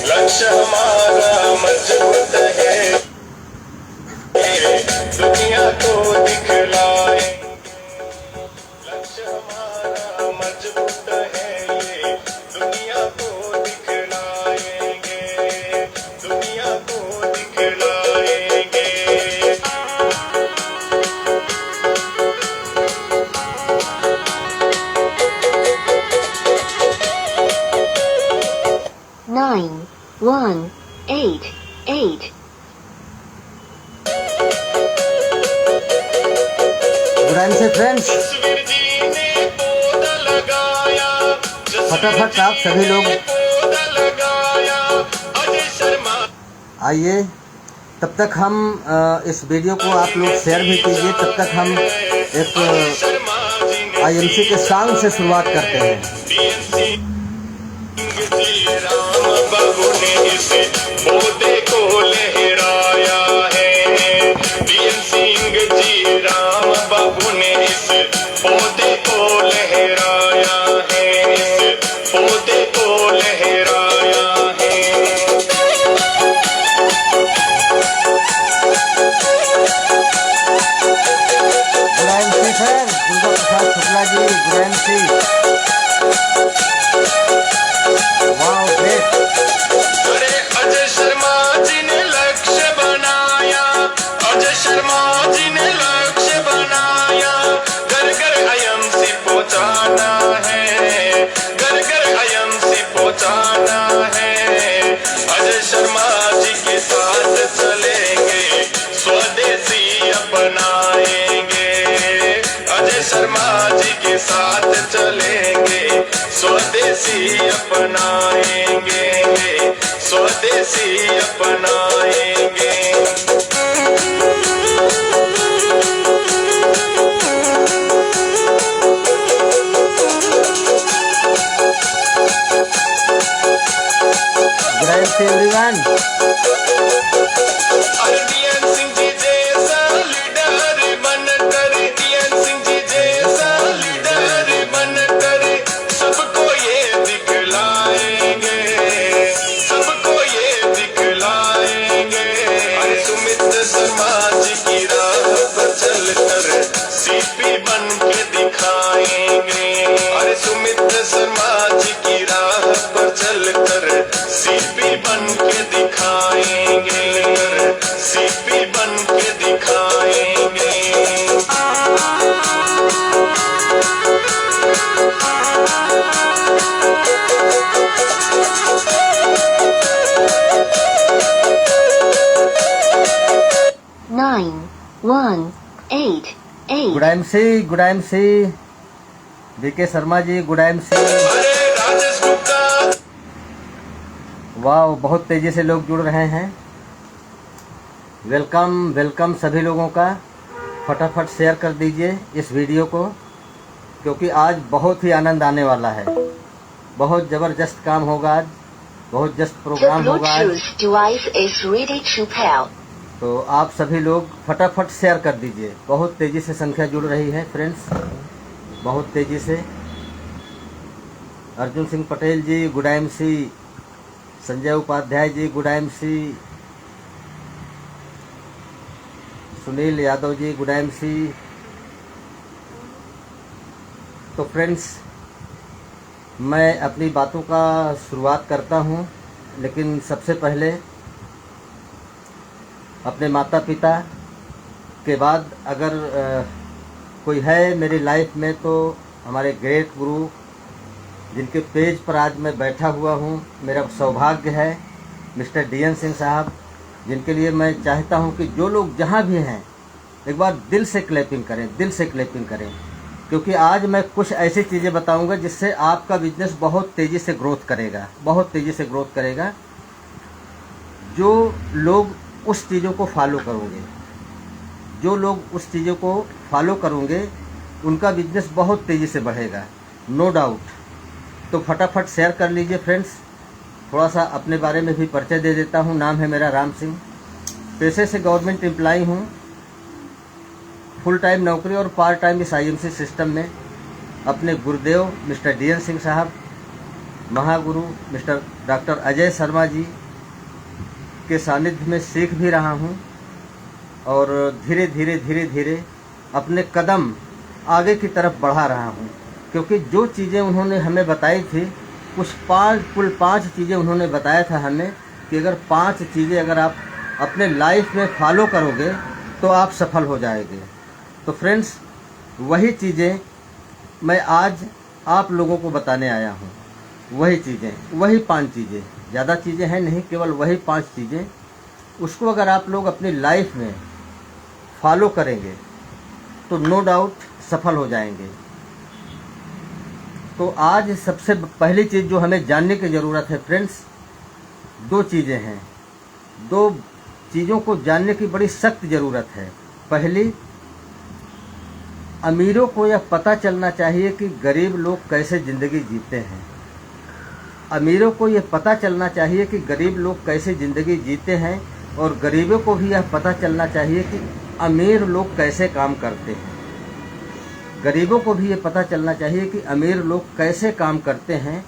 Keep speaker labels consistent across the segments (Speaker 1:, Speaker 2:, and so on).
Speaker 1: लक्ष्य हमारा मजबूत है, दुनिया को दिखलाए। लक्ष्य हमारा मजबूत है, ये दुनिया को दिखलाएंगे, दुनिया को दिखलाएंगे।
Speaker 2: 9188
Speaker 3: गुराइन से फ्रेंड्स
Speaker 1: जसवीर जी ने पौधा लगाया,
Speaker 3: फटाफट आप सभी लोग
Speaker 1: पौधा लगाया। अजय शर्मा
Speaker 3: आइए, तब तक हम इस वीडियो को आप लोग शेयर भी कीजिए। तब तक हम एक
Speaker 1: शर्मा जी ने
Speaker 3: आईएमसी के सॉन्ग से शुरुआत करते हैं।
Speaker 1: DNC जी राम बाबू ने इस पौधे को लहराया है। DN सिंह जी राम बाबू ने इस पौधे को लहराया है, इस पौधे को लहराया है।
Speaker 3: गुराइन सी फ्रेंड्स, दुर्गा प्रसाद शुक्ला जी, गुराइन सी, वाओ ग्रेट।
Speaker 1: अरे अजय शर्मा जी ने लक्ष्य बनाया, अजय शर्मा जी ने लक्ष्य बनाया। घर घर आईएमसी पहुंचाना है, घर घर आईएमसी पहुंचाना है। अजय शर्मा जी के साथ चलेंगे, स्वदेशी अपनाएंगे। अजय शर्मा जी के साथ चलेंगे, स्वदेशी अपनाएंगे, स्वदेशी अपनाएंगे।
Speaker 3: गुराइन सी एवरीवन।
Speaker 1: अरे DN सिंह जी जैसा लीडर बनकर, DN सिंह जी जैसा लीडर बनकर सबको ये दिखलाएंगे, सबको ये दिखलाएंगे। अरे सुमित शर्मा जी की राह पर चलकर सीपी बन के दिखाएंगे। अरे सुमित शर्मा जी की राह पर चलकर सीपी बन के दिखाएंगे, सीपी बन के दिखाएंगे।
Speaker 2: nine one eight eight
Speaker 3: गुडाइम सी बीके शर्मा जी, गुडाइम सी,
Speaker 1: अरे राजेश गुप्ता
Speaker 3: वाह, बहुत तेजी से लोग जुड़ रहे हैं। वेलकम वेलकम सभी लोगों का। फटाफट शेयर कर दीजिए इस वीडियो को, क्योंकि आज बहुत ही आनंद आने वाला है। बहुत ज़बरदस्त काम होगा आज, बहुत जस्ट
Speaker 2: The
Speaker 3: प्रोग्राम होगा आज।
Speaker 2: Bluetooth device is ready to pair.
Speaker 3: तो आप सभी लोग फटाफट शेयर कर दीजिए। बहुत तेजी से संख्या जुड़ रही है फ्रेंड्स, बहुत तेजी से। अर्जुन सिंह पटेल जी, गुडाइम सी, संजय उपाध्याय जी, गुडाइम सी, सुनील यादव जी, गुडाइम सी। तो फ्रेंड्स, मैं अपनी बातों का शुरुआत करता हूं, लेकिन सबसे पहले अपने माता पिता के बाद अगर कोई है मेरी लाइफ में, तो हमारे ग्रेट गुरु जिनके पेज पर आज मैं बैठा हुआ हूँ, मेरा सौभाग्य है, मिस्टर DN सिंह साहब, जिनके लिए मैं चाहता हूँ कि जो लोग जहाँ भी हैं एक बार दिल से क्लैपिंग करें, दिल से क्लैपिंग करें, क्योंकि आज मैं कुछ ऐसी चीज़ें बताऊँगा जिससे आपका बिजनेस बहुत तेज़ी से ग्रोथ करेगा, बहुत तेज़ी से ग्रोथ करेगा। जो लोग उस चीज़ों को फॉलो करोगे, जो लोग उस चीज़ों को फॉलो करोगे, उनका बिजनेस बहुत तेज़ी से बढ़ेगा, नो डाउट। तो फटाफट शेयर कर लीजिए फ्रेंड्स। थोड़ा सा अपने बारे में भी परिचय दे देता हूँ। नाम है मेरा राम सिंह, पेशे से गवर्नमेंट एम्प्लॉई हूँ, फुल टाइम नौकरी और पार्ट टाइम इस IMC सिस्टम में। अपने गुरुदेव मिस्टर DN सिंह साहब महागुरु मिस्टर डॉक्टर अजय शर्मा जी के सानिध्य में सीख भी रहा हूँ और धीरे धीरे अपने कदम आगे की तरफ बढ़ा रहा हूँ, क्योंकि जो चीज़ें उन्होंने हमें बताई थी कुल 5 चीज़ें उन्होंने बताया था हमें कि अगर 5 चीज़ें अगर आप अपने लाइफ में फॉलो करोगे तो आप सफल हो जाएंगे। तो फ्रेंड्स, वही चीज़ें मैं आज आप लोगों को बताने आया हूँ। वही चीज़ें, वही 5 चीज़ें, ज़्यादा चीज़ें हैं नहीं, केवल वही 5 चीज़ें। उसको अगर आप लोग अपनी लाइफ में फॉलो करेंगे तो नो डाउट सफल हो जाएंगे। तो आज सबसे पहली चीज़ जो हमें जानने की ज़रूरत है फ्रेंड्स, 2 चीज़ें हैं। 2 चीज़ों को जानने की बड़ी सख्त ज़रूरत है। पहली, अमीरों को यह पता चलना चाहिए कि गरीब लोग कैसे ज़िंदगी जीते हैं। अमीरों को यह पता चलना चाहिए कि गरीब लोग कैसे ज़िंदगी जीते हैं, और गरीबों को भी यह पता चलना चाहिए कि अमीर लोग कैसे काम करते हैं। गरीबों को भी ये पता चलना चाहिए कि अमीर लोग कैसे काम करते हैं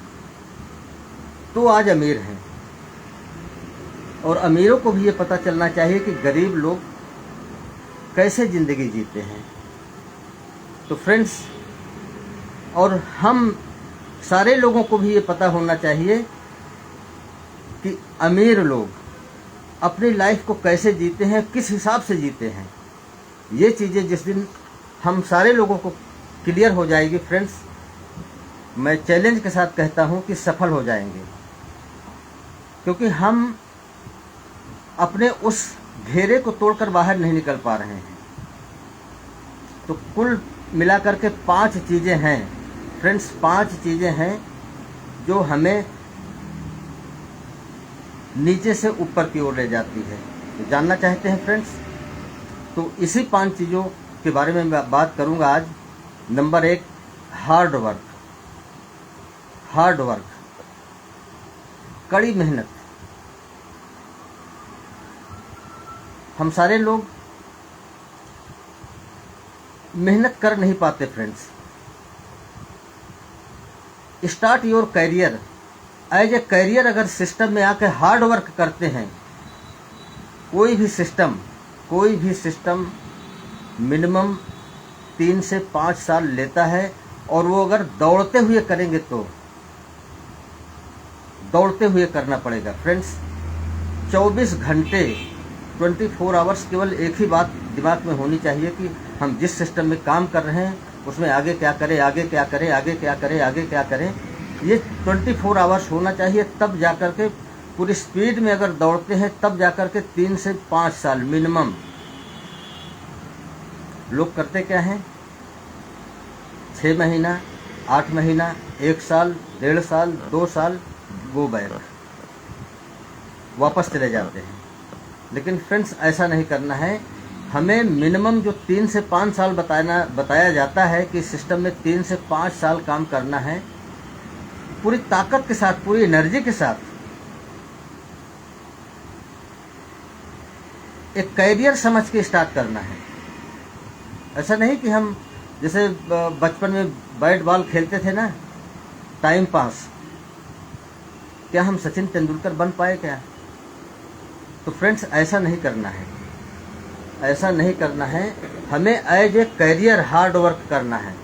Speaker 3: तो आज अमीर हैं, और अमीरों को भी ये पता चलना चाहिए कि गरीब लोग कैसे ज़िंदगी जीते हैं। तो फ्रेंड्स, और हम सारे लोगों को भी ये पता होना चाहिए कि अमीर लोग अपनी लाइफ को कैसे जीते हैं, किस हिसाब से जीते हैं। ये चीज़ें जिस दिन हम सारे लोगों को क्लियर हो जाएगी फ्रेंड्स, मैं चैलेंज के साथ कहता हूँ कि सफल हो जाएंगे, क्योंकि हम अपने उस घेरे को तोड़कर बाहर नहीं निकल पा रहे हैं। तो कुल मिलाकर के 5 चीज़ें हैं फ्रेंड्स, 5 चीज़ें हैं जो हमें नीचे से ऊपर की ओर ले जाती है। तो जानना चाहते हैं फ्रेंड्स, तो इसी 5 चीज़ों के बारे में मैं बात करूंगा आज। Number 1, hard work. Hard work, कड़ी मेहनत। हम सारे लोग मेहनत कर नहीं पाते friends. Start your career as a career. अगर सिस्टम में आकर हार्ड वर्क करते हैं, कोई भी सिस्टम मिनिमम 3 से 5 साल लेता है, और वो अगर दौड़ते हुए करेंगे तो दौड़ते हुए करना पड़ेगा फ्रेंड्स। 24 घंटे 24 आवर्स केवल एक ही बात दिमाग में होनी चाहिए कि हम जिस सिस्टम में काम कर रहे हैं उसमें आगे क्या करें, आगे क्या करें, आगे क्या करें, आगे क्या करें। ये 24 आवर्स होना चाहिए। तब जाकर के पूरी स्पीड में अगर दौड़ते हैं तब जाकर के 3 से 5 साल मिनिमम। लोग करते क्या हैं, 6 महीना, 8 महीना, 1 साल, 1.5 साल, 2 साल, गो बैक, वापस चले जाते हैं। लेकिन फ्रेंड्स, ऐसा नहीं करना है। हमें मिनिमम जो 3 से 5 साल बताया जाता है कि सिस्टम में 3 से 5 साल काम करना है, पूरी ताकत के साथ, पूरी एनर्जी के साथ। एक कैरियर समझ के स्टार्ट करना है। ऐसा नहीं कि हम जैसे बचपन में बैट बॉल खेलते थे ना, टाइम पास। क्या हम सचिन तेंदुलकर बन पाए क्या? तो फ्रेंड्स, ऐसा नहीं करना है, ऐसा नहीं करना है। हमें as a career hard work करना है,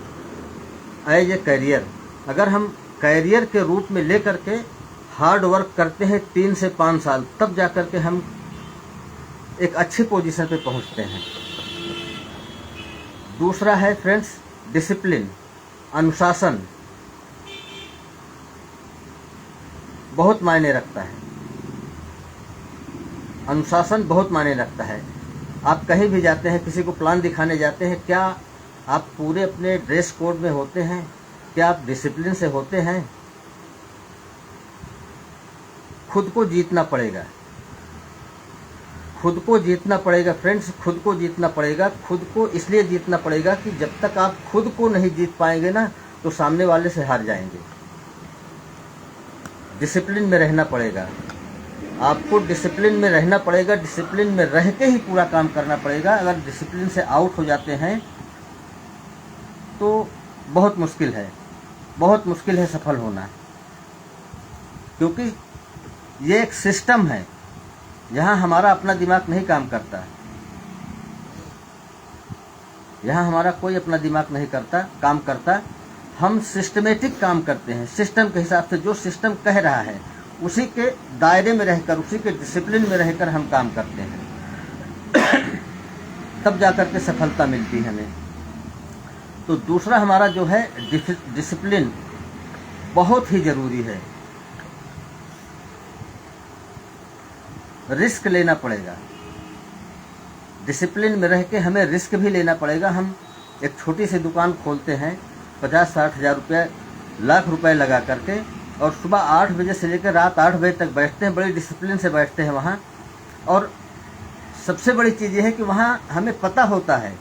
Speaker 3: एज ए कैरियर। अगर हम कैरियर के रूप में लेकर के हार्ड वर्क करते हैं 3 से 5 साल, तब जाकर के हम एक अच्छी पोजीशन पे पहुंचते हैं। दूसरा है फ्रेंड्स डिसिप्लिन, अनुशासन। बहुत मायने रखता है, अनुशासन बहुत मायने रखता है। आप कहीं भी जाते हैं, किसी को प्लान दिखाने जाते हैं, क्या आप पूरे अपने ड्रेस कोड में होते हैं? क्या आप डिसिप्लिन से होते हैं? खुद को जीतना पड़ेगा, खुद को जीतना पड़ेगा फ्रेंड्स, खुद को जीतना पड़ेगा। खुद को इसलिए जीतना पड़ेगा कि जब तक आप खुद को नहीं जीत पाएंगे ना, तो सामने वाले से हार जाएंगे। डिसिप्लिन में रहना पड़ेगा, आपको डिसिप्लिन में रहना पड़ेगा। डिसिप्लिन में रह के ही पूरा काम करना पड़ेगा। अगर डिसिप्लिन से आउट हो जाते हैं तो बहुत मुश्किल है, बहुत मुश्किल है सफल होना। क्योंकि ये एक सिस्टम है, यहाँ हमारा अपना दिमाग नहीं काम करता, यहाँ हमारा कोई अपना दिमाग नहीं काम करता। हम सिस्टमेटिक काम करते हैं, सिस्टम के हिसाब से। जो सिस्टम कह रहा है उसी के दायरे में रहकर, उसी के डिसिप्लिन में रहकर हम काम करते हैं, तब जाकर के सफलता मिलती है हमें। तो दूसरा हमारा जो है डिसिप्लिन बहुत ही जरूरी है। रिस्क लेना पड़ेगा, डिसिप्लिन में रह के हमें रिस्क भी लेना पड़ेगा। हम एक छोटी सी दुकान खोलते हैं 50-60 हज़ार रुपये, लाख रुपए लगा करके, और सुबह 8 बजे से लेकर रात 8 बजे तक बैठते हैं, बड़ी डिसिप्लिन से बैठते हैं वहाँ। और सबसे बड़ी चीज़ ये है कि वहाँ हमें पता होता है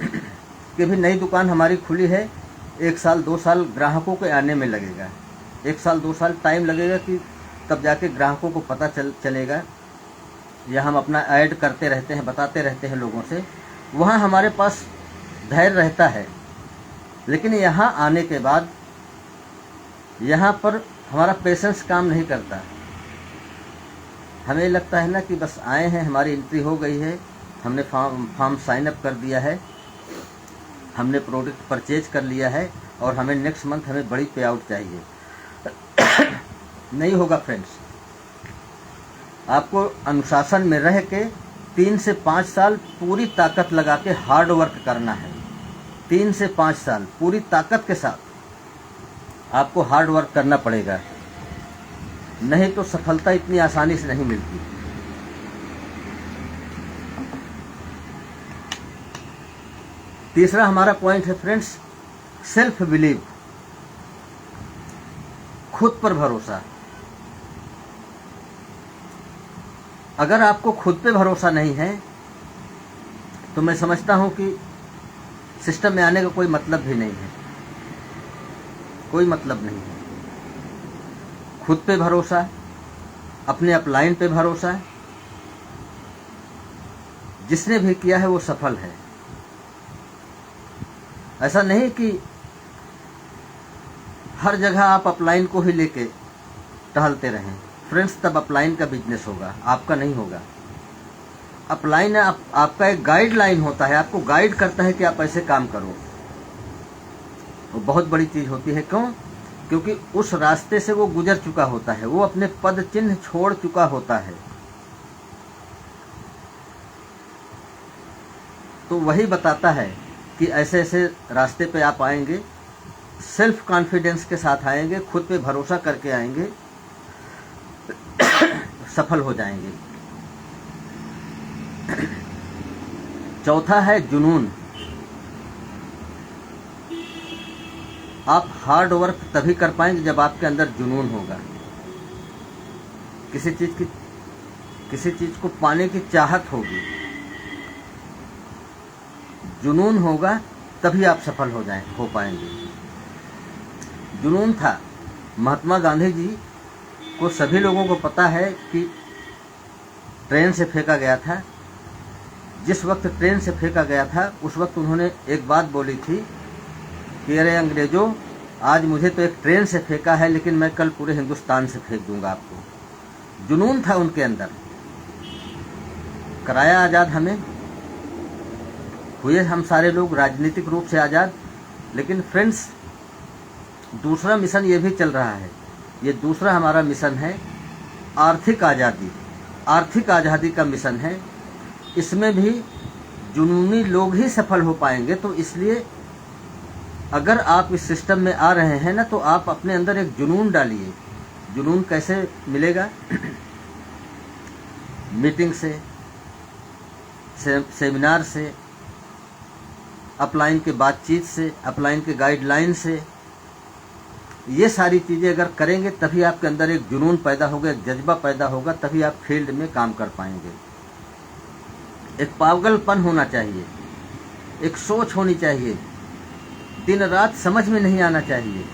Speaker 3: कि भी नई दुकान हमारी खुली है, 1 साल 2 साल ग्राहकों के आने में लगेगा, 1 साल 2 साल टाइम लगेगा, कि तब जाके ग्राहकों को पता चलेगा। या हम अपना ऐड करते रहते हैं, बताते रहते हैं लोगों से, वहाँ हमारे पास धैर्य रहता है। लेकिन यहाँ आने के बाद यहाँ पर हमारा पेशेंस काम नहीं करता। हमें लगता है ना कि बस आए हैं, हमारी एंट्री हो गई है, हमने फॉर्म साइन अप कर दिया है, हमने प्रोडक्ट परचेज कर लिया है, और हमें नेक्स्ट मंथ हमें बड़ी पे आउट चाहिए। नहीं होगा फ्रेंड्स। आपको अनुशासन में रह के 3 से 5 साल पूरी ताकत लगा के हार्ड वर्क करना है। 3 से 5 साल पूरी ताकत के साथ आपको हार्ड वर्क करना पड़ेगा, नहीं तो सफलता इतनी आसानी से नहीं मिलती। तीसरा हमारा पॉइंट है फ्रेंड्स, सेल्फ बिलीव, खुद पर भरोसा। अगर आपको खुद पे भरोसा नहीं है तो मैं समझता हूं कि सिस्टम में आने का कोई मतलब भी नहीं है, कोई मतलब नहीं है। खुद पे भरोसा, अपने अपलाइन पे भरोसा, जिसने भी किया है वो सफल है। ऐसा नहीं कि हर जगह आप अपलाइन को ही लेके टहलते रहें फ्रेंड्स, तब अपलाइन का बिजनेस होगा, आपका नहीं होगा। अपलाइन आपका एक गाइडलाइन होता है, आपको गाइड करता है कि आप ऐसे काम करो। वो बहुत बड़ी चीज होती है। क्यों? क्योंकि उस रास्ते से वो गुजर चुका होता है, वो अपने पद चिन्ह छोड़ चुका होता है। तो वही बताता है कि ऐसे ऐसे रास्ते पे आप आएंगे, सेल्फ कॉन्फिडेंस के साथ आएंगे, खुद पे भरोसा करके आएंगे, सफल हो जाएंगे। चौथा है जुनून। आप हार्ड वर्क तभी कर पाएंगे जब आपके अंदर जुनून होगा। किसी चीज को पाने की चाहत होगी, जुनून होगा, तभी आप सफल हो पाएंगे। जुनून था। महात्मा गांधी जी को सभी लोगों को पता है कि ट्रेन से फेंका गया था। जिस वक्त ट्रेन से फेंका गया था उस वक्त उन्होंने एक बात बोली थी कि अरे अंग्रेजों, आज मुझे तो एक ट्रेन से फेंका है, लेकिन मैं कल पूरे हिंदुस्तान से फेंक दूंगा आपको। जुनून था उनके अंदर। कराया आज़ाद हमें, हुए हम सारे लोग राजनीतिक रूप से आज़ाद, लेकिन फ्रेंड्स दूसरा मिशन ये भी चल रहा है। ये दूसरा हमारा मिशन है आर्थिक आज़ादी। आर्थिक आज़ादी का मिशन है। इसमें भी जुनूनी लोग ही सफल हो पाएंगे। तो इसलिए अगर आप इस सिस्टम में आ रहे हैं ना, तो आप अपने अंदर एक जुनून डालिए। जुनून कैसे मिलेगा? मीटिंग से, सेमिनार से, अपलाइन के बातचीत से, अपलाइन के गाइडलाइन से, ये सारी चीज़ें अगर करेंगे तभी आपके अंदर एक जुनून पैदा होगा, एक जज्बा पैदा होगा, तभी आप फील्ड में काम कर पाएंगे। एक पागलपन होना चाहिए, एक सोच होनी चाहिए, दिन रात समझ में नहीं आना चाहिए।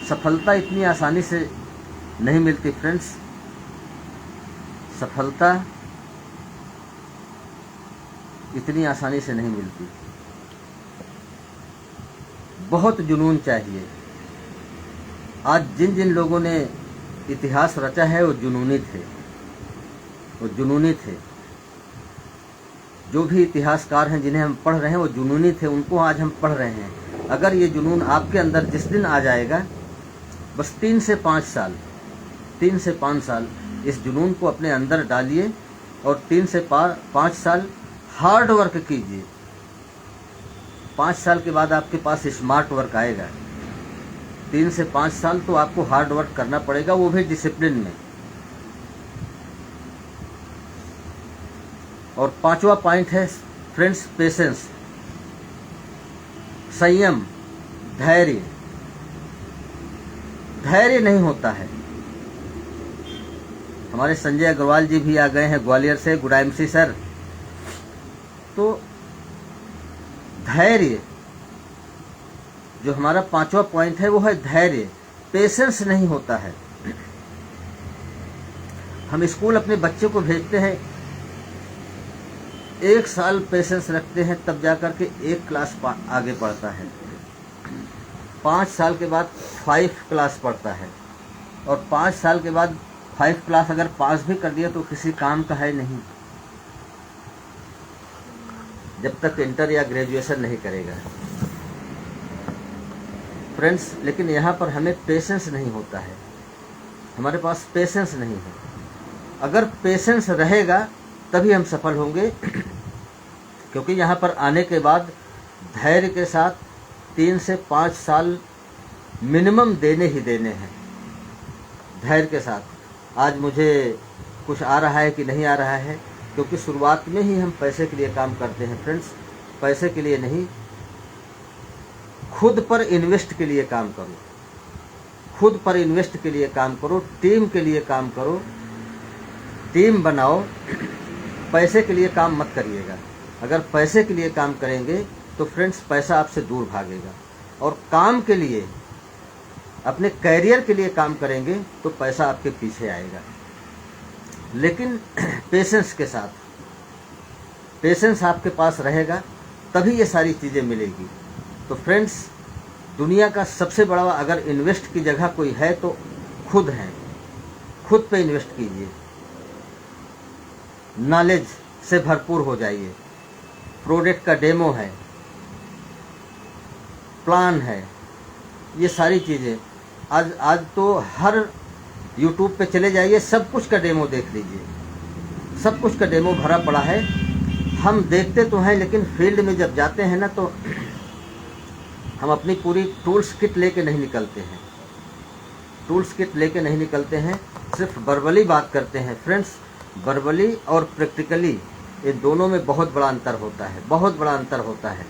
Speaker 3: सफलता इतनी आसानी से नहीं मिलती फ्रेंड्स। सफलता इतनी आसानी से नहीं मिलती। बहुत जुनून चाहिए। आज जिन जिन लोगों ने इतिहास रचा है वो जुनूनी थे, वो जुनूनी थे। जो भी इतिहासकार हैं जिन्हें हम पढ़ रहे हैं वो जुनूनी थे, उनको आज हम पढ़ रहे हैं। अगर ये जुनून आपके अंदर जिस दिन आ जाएगा, बस 3 से 5 साल, 3 से 5 साल इस जुनून को अपने अंदर डालिए और 3 से 5 साल हार्ड वर्क कीजिए। 5 साल के बाद आपके पास स्मार्ट वर्क आएगा। 3 से 5 साल तो आपको हार्ड वर्क करना पड़ेगा, वो भी डिसिप्लिन में। और 5वां पॉइंट है फ्रेंड्स, पेशेंस, संयम, धैर्य। धैर्य नहीं होता है। हमारे संजय अग्रवाल जी भी आ गए हैं ग्वालियर से। Good MC sir. तो धैर्य जो हमारा 5वां पॉइंट है वो है धैर्य। पेशेंस नहीं होता है। हम स्कूल अपने बच्चे को भेजते हैं, 1 साल पेशेंस रखते हैं, तब जाकर के 1 क्लास आगे पढ़ता है। 5 साल के बाद 5 क्लास पढ़ता है, और 5 साल के बाद 5 क्लास अगर पास भी कर दिया तो किसी काम का है नहीं, जब तक इंटर या ग्रेजुएशन नहीं करेगा फ्रेंड्स। लेकिन यहाँ पर हमें पेशेंस नहीं होता है, हमारे पास पेशेंस नहीं है। अगर पेशेंस रहेगा तभी हम सफल होंगे, क्योंकि यहाँ पर आने के बाद धैर्य के साथ 3 से 5 साल मिनिमम देने ही देने हैं। धैर्य के साथ आज मुझे कुछ आ रहा है कि नहीं आ रहा है, क्योंकि शुरुआत में ही हम पैसे के लिए काम करते हैं फ्रेंड्स। पैसे के लिए नहीं, खुद पर इन्वेस्ट के लिए काम करो, खुद पर इन्वेस्ट के लिए काम करो, टीम के लिए काम करो, टीम बनाओ। पैसे के लिए काम मत करिएगा। अगर पैसे के लिए काम करेंगे तो फ्रेंड्स पैसा आपसे दूर भागेगा, और काम के लिए, अपने कैरियर के लिए काम करेंगे तो पैसा आपके पीछे आएगा। लेकिन पेशेंस के साथ, पेशेंस आपके पास रहेगा तभी ये सारी चीज़ें मिलेगी। तो फ्रेंड्स, दुनिया का सबसे बड़ा अगर इन्वेस्ट की जगह कोई है तो खुद है। खुद पे इन्वेस्ट कीजिए, नॉलेज से भरपूर हो जाइए। प्रोडक्ट का डेमो है, प्लान है, ये सारी चीज़ें आज तो हर यूट्यूब पे चले जाइए, सब कुछ का डेमो देख लीजिए। सब कुछ का डेमो भरा पड़ा है। हम देखते तो हैं, लेकिन फील्ड में जब जाते हैं ना तो हम अपनी पूरी टूल्स किट लेके नहीं निकलते हैं। टूल्स किट लेके नहीं निकलते हैं, सिर्फ वर्बली बात करते हैं फ्रेंड्स। वर्बली और प्रैक्टिकली, ये दोनों में बहुत बड़ा अंतर होता है, बहुत बड़ा अंतर होता है।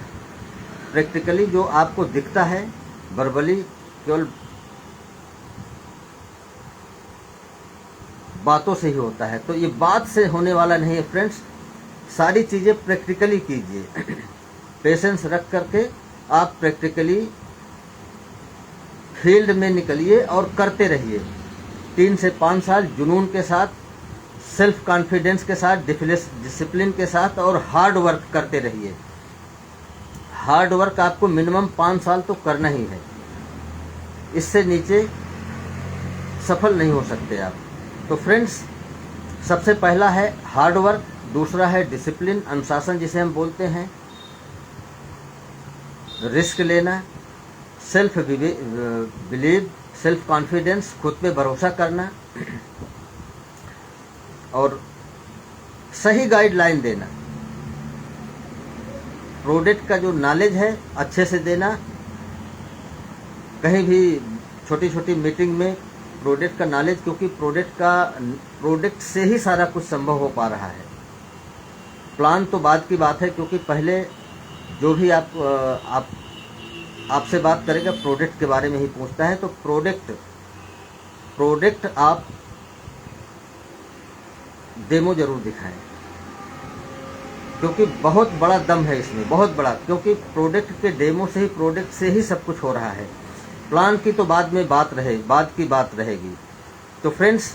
Speaker 3: प्रैक्टिकली जो आपको दिखता है, वर्बली केवल बातों से ही होता है। तो ये बात से होने वाला नहीं है फ्रेंड्स। सारी चीज़ें प्रैक्टिकली कीजिए। पेशेंस रख करके आप प्रैक्टिकली फील्ड में निकलिए और करते रहिए। 3 से 5 साल जुनून के साथ, सेल्फ कॉन्फिडेंस के साथ, डिसिप्लिन के साथ और हार्ड वर्क करते रहिए। हार्ड वर्क आपको मिनिमम 5 साल तो करना ही है, इससे नीचे सफल नहीं हो सकते आप। तो फ्रेंड्स, सबसे पहला है हार्ड वर्क, दूसरा है डिसिप्लिन, अनुशासन जिसे हम बोलते हैं, रिस्क लेना, सेल्फ बिलीव, सेल्फ कॉन्फिडेंस, खुद पे भरोसा करना, और सही गाइडलाइन देना। प्रोडक्ट का जो नॉलेज है अच्छे से देना। कहीं भी छोटी छोटी मीटिंग में प्रोडक्ट का नॉलेज, क्योंकि प्रोडक्ट से ही सारा कुछ संभव हो पा रहा है। प्लान तो बाद की बात है, क्योंकि पहले जो भी आपसे बात करेगा प्रोडक्ट के बारे में ही पूछता है। तो प्रोडक्ट आप डेमो जरूर दिखाएं, क्योंकि बहुत बड़ा दम है इसमें, बहुत बड़ा। क्योंकि प्रोडक्ट के डेमो से ही, प्रोडक्ट से ही सब कुछ हो रहा है। प्लान की तो बाद में बाद की बात रहेगी। तो फ्रेंड्स,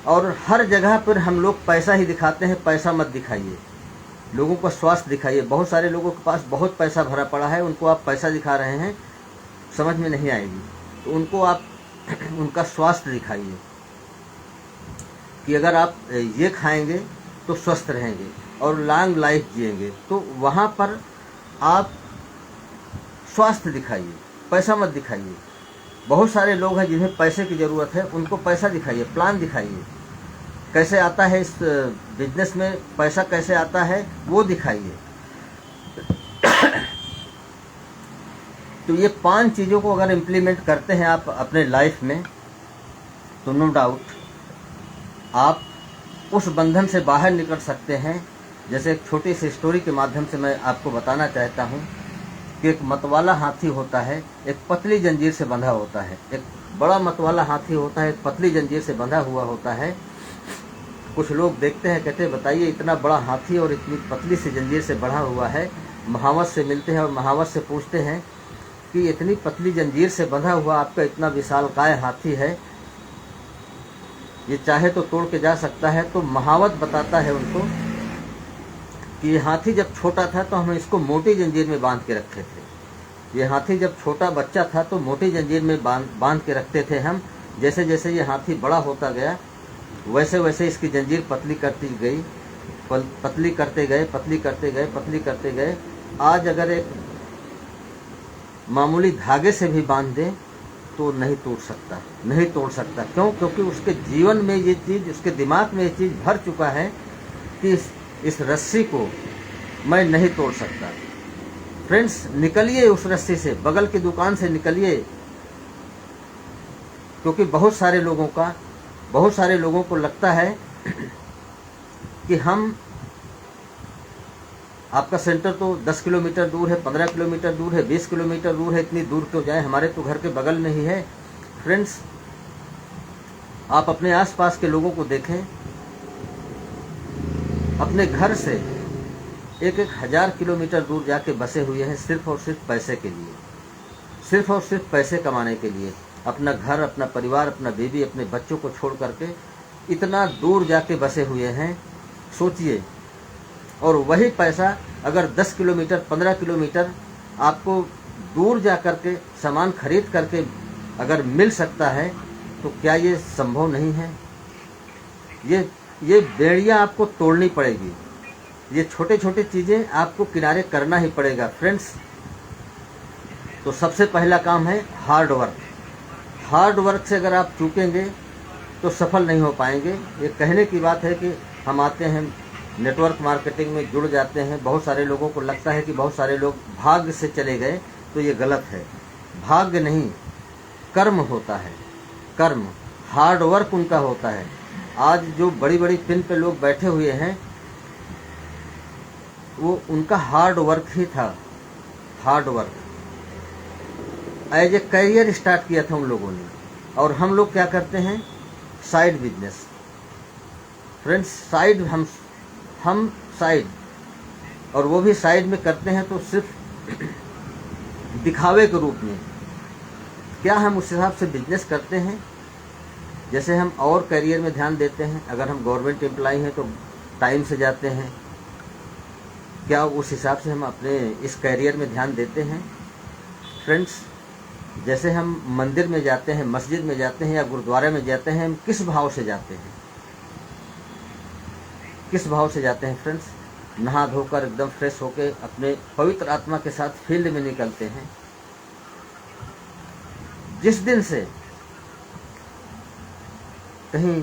Speaker 3: और हर जगह पर हम लोग पैसा ही दिखाते हैं। पैसा मत दिखाइए, लोगों का स्वास्थ्य दिखाइए। बहुत सारे लोगों के पास बहुत पैसा भरा पड़ा है, उनको आप पैसा दिखा रहे हैं, समझ में नहीं आएगी। तो उनको आप उनका स्वास्थ्य दिखाइए कि अगर आप ये खाएंगे तो स्वस्थ रहेंगे और लॉन्ग लाइफ जिएंगे। तो वहाँ पर आप स्वास्थ्य दिखाइए, पैसा मत दिखाइए। बहुत सारे लोग हैं जिन्हें पैसे की ज़रूरत है, उनको पैसा दिखाइए, प्लान दिखाइए, कैसे आता है इस बिजनेस में पैसा, कैसे आता है वो दिखाइए। तो ये 5 चीज़ों को अगर इम्प्लीमेंट करते हैं आप अपने लाइफ में, तो नो डाउट आप उस बंधन से बाहर निकल सकते हैं। जैसे एक छोटी सी स्टोरी के माध्यम से मैं आपको बताना चाहता हूँ कि एक मतवाला हाथी होता है, एक पतली जंजीर से बंधा होता है। एक बड़ा मतवाला हाथी होता है, एक पतली जंजीर से बंधा हुआ होता है। कुछ लोग देखते हैं, कहते हैं बताइए इतना बड़ा हाथी और इतनी पतली सी जंजीर से बंधा हुआ है। महावत से मिलते हैं और महावत से पूछते हैं कि इतनी पतली जंजीर से बंधा हुआ आपका इतना विशालकाय हाथी है, ये चाहे तो तोड़ के जा सकता है। तो महावत बताता है उनको कि ये हाथी जब छोटा था तो हम इसको मोटी जंजीर में बांध के रखे थे। ये हाथी जब छोटा बच्चा था तो मोटी जंजीर में बांध के रखते थे हम। जैसे जैसे ये हाथी बड़ा होता गया वैसे वैसे इसकी जंजीर पतली करती गई, पतली करते गए, पतली करते गए, पतली करते गए। आज अगर एक मामूली धागे से भी बांध दें तो नहीं तोड़ सकता, नहीं तोड़ सकता। क्यों? क्योंकि उसके जीवन में ये चीज़, उसके दिमाग में ये चीज़ भर चुका है कि इस रस्सी को मैं नहीं तोड़ सकता। फ्रेंड्स, निकलिए उस रस्सी से, बगल की दुकान से निकलिए। क्योंकि बहुत सारे लोगों को लगता है कि हम, आपका सेंटर तो 10 किलोमीटर दूर है, 15 किलोमीटर दूर है, 20 किलोमीटर दूर है, इतनी दूर क्यों जाए, हमारे तो घर के बगल में ही है। फ्रेंड्स, आप अपने आसपास के लोगों को देखें, अपने घर से 1,000 किलोमीटर दूर जाके बसे हुए हैं सिर्फ और सिर्फ पैसे के लिए, सिर्फ और सिर्फ पैसे कमाने के लिए। अपना घर, अपना परिवार, अपना बीवी, अपने बच्चों को छोड़ करके इतना दूर जाके बसे हुए हैं, सोचिए। और वही पैसा अगर 10 किलोमीटर, 15 किलोमीटर आपको दूर जा करके सामान खरीद करके अगर मिल सकता है, तो क्या ये संभव नहीं है? ये बेड़ियाँ आपको तोड़नी पड़ेगी, ये छोटे छोटे चीज़ें आपको किनारे करना ही पड़ेगा। फ्रेंड्स, तो सबसे पहला काम है हार्ड वर्क। हार्ड वर्क से अगर आप चूकेंगे तो सफल नहीं हो पाएंगे। ये कहने की बात है कि हम आते हैं नेटवर्क मार्केटिंग में जुड़ जाते हैं। बहुत सारे लोगों को लगता है कि बहुत सारे लोग भाग्य से चले गए, तो ये गलत है। भाग्य नहीं, कर्म होता है, कर्म, हार्ड वर्क उनका होता है। आज जो बड़ी बड़ी पिन पे लोग बैठे हुए हैं, वो उनका हार्ड वर्क ही था, hard work. As a career start किया था उन लोगों ने। और हम लोग क्या करते हैं? Side business. फ्रेंड्स, साइड, हम साइड, और वो भी साइड में करते हैं तो सिर्फ दिखावे के रूप में। क्या हम उस हिसाब से बिजनेस करते हैं जैसे हम और करियर में ध्यान देते हैं? अगर हम गवर्नमेंट एम्प्लॉय हैं तो टाइम से जाते हैं, क्या उस हिसाब से हम अपने इस करियर में ध्यान देते हैं? फ्रेंड्स, जैसे हम मंदिर में जाते हैं, मस्जिद में जाते हैं या गुरुद्वारे में जाते हैं, हम किस भाव से जाते हैं? किस भाव से जाते हैं फ्रेंड्स? नहा धोकर एकदम फ्रेश होके अपने पवित्र आत्मा के साथ फील्ड में निकलते हैं। जिस दिन से कहीं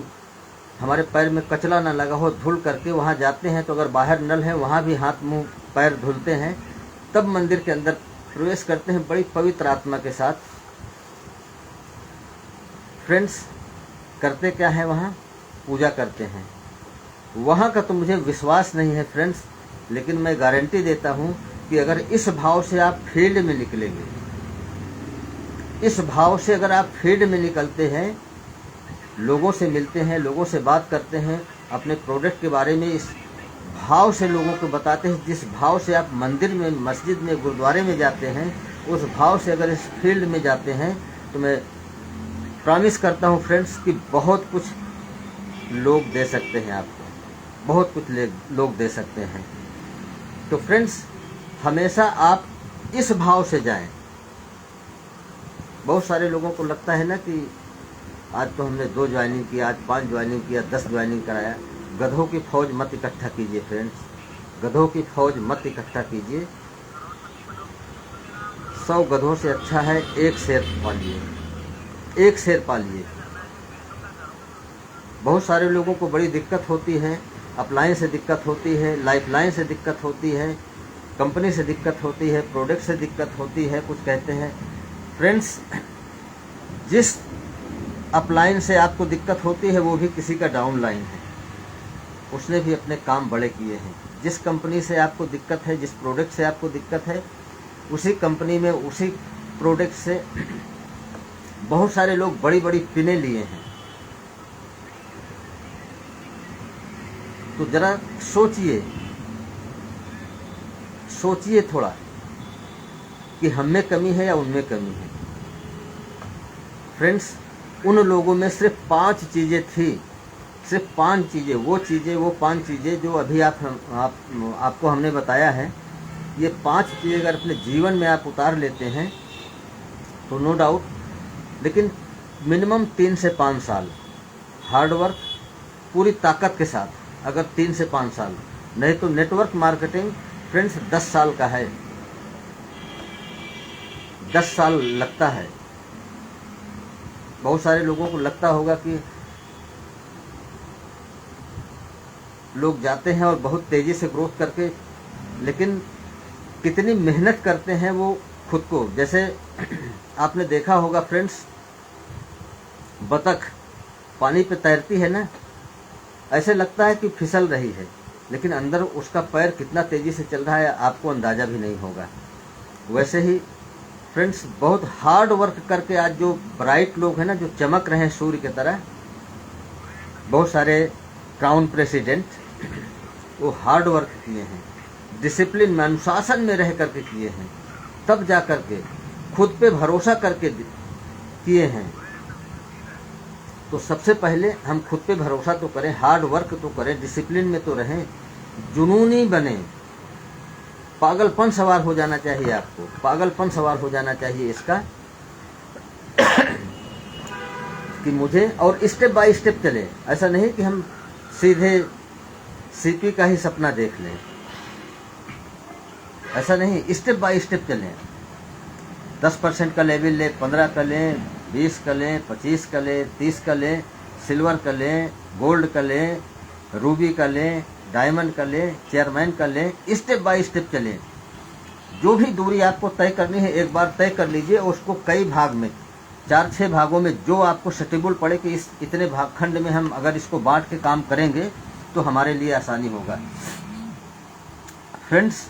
Speaker 3: हमारे पैर में कचरा ना लगा हो, धुल करके वहाँ जाते हैं, तो अगर बाहर नल है वहाँ भी हाथ मुंह पैर धुलते हैं, तब मंदिर के अंदर प्रवेश करते हैं बड़ी पवित्र आत्मा के साथ। फ्रेंड्स, करते क्या है? वहाँ पूजा करते हैं। वहाँ का तो मुझे विश्वास नहीं है फ्रेंड्स, लेकिन मैं गारंटी देता हूँ कि अगर इस भाव से आप फील्ड में निकलेंगे, इस भाव से अगर आप फील्ड में निकलते हैं, लोगों से मिलते हैं, लोगों से बात करते हैं, अपने प्रोडक्ट के बारे में इस भाव से लोगों को बताते हैं, जिस भाव से आप मंदिर में, मस्जिद में, गुरुद्वारे में जाते हैं, उस भाव से अगर इस फील्ड में जाते हैं, तो मैं प्रॉमिस करता हूँ फ्रेंड्स कि बहुत कुछ लोग दे सकते हैं आपको, बहुत कुछ लोग दे सकते हैं। तो फ्रेंड्स, हमेशा आप इस भाव से जाएं। बहुत सारे लोगों को लगता है ना कि आज तो हमने 2 ज्वाइनिंग किया, आज 5 ज्वाइनिंग किया, 10 ज्वाइनिंग कराया। गधों की फौज मत इकट्ठा कीजिए फ्रेंड्स, गधों की फौज मत इकट्ठा कीजिए। 100 गधों से अच्छा है एक शेर पालिए, एक शेर पालिए। बहुत सारे लोगों को बड़ी दिक्कत होती है, अपलाइन से दिक्कत होती है, लाइफलाइन से दिक्कत होती है, कंपनी से दिक्कत होती है, प्रोडक्ट से दिक्कत होती है, कुछ कहते हैं। फ्रेंड्स, जिस अपलाइन से आपको दिक्कत होती है वो भी किसी का डाउन लाइन है, उसने भी अपने काम बड़े किए हैं। जिस कंपनी से आपको दिक्कत है, जिस प्रोडक्ट से आपको दिक्कत है, उसी कंपनी में उसी प्रोडक्ट से बहुत सारे लोग बड़ी बड़ी पिने लिए हैं। तो जरा सोचिए, सोचिए थोड़ा कि हम में कमी है या उनमें कमी है। फ्रेंड्स, उन लोगों में सिर्फ 5 चीज़ें थी, सिर्फ 5 चीज़ें, वो 5 चीज़ें जो अभी आपको हमने बताया है। ये 5 चीज़ें अगर अपने जीवन में आप उतार लेते हैं तो नो डाउट, लेकिन मिनिमम 3 से 5 साल हार्डवर्क पूरी ताकत के साथ, अगर 3 से 5 साल, नहीं तो नेटवर्क मार्केटिंग फ्रेंड्स 10 साल का है, 10 साल लगता है। बहुत सारे लोगों को लगता होगा कि लोग जाते हैं और बहुत तेज़ी से ग्रोथ करके, लेकिन कितनी मेहनत करते हैं वो खुद को। जैसे आपने देखा होगा फ्रेंड्स, बतख पानी पे तैरती है ना, ऐसे लगता है कि फिसल रही है, लेकिन अंदर उसका पैर कितना तेज़ी से चल रहा है आपको अंदाज़ा भी नहीं होगा। वैसे ही फ्रेंड्स, बहुत हार्ड वर्क करके आज जो ब्राइट लोग हैं ना, जो चमक रहे हैं सूर्य की तरह, बहुत सारे क्राउन प्रेसिडेंट, वो हार्ड वर्क किए हैं, डिसिप्लिन में, अनुशासन में रह करके किए हैं, तब जा करके खुद पे भरोसा करके किए हैं। तो सबसे पहले हम खुद पे भरोसा तो करें, हार्ड वर्क तो करें, डिसिप्लिन में तो रहें, जुनूनी बने। पागलपन सवार हो जाना चाहिए आपको, पागलपन सवार हो जाना चाहिए इसका कि मुझे, और स्टेप बाय स्टेप चले। ऐसा नहीं कि हम सीधे सीपी का ही सपना देख लें, ऐसा नहीं, स्टेप बाय स्टेप चलें। 10% का लेवल लें, 15 का लें, 20 का लें, 25 का लें, 30 का लें, सिल्वर का लें, गोल्ड का लें, रूबी का लें, डायमंड का लें, चेयरमैन का लें, स्टेप बाय स्टेप चलें। जो भी दूरी आपको तय करनी है एक बार तय कर लीजिए, उसको कई भाग में, 4-6 भागों में, जो आपको सटेबल पड़े कि इस इतने भाग खंड में हम अगर इसको बांट के काम करेंगे तो हमारे लिए आसानी होगा। फ्रेंड्स,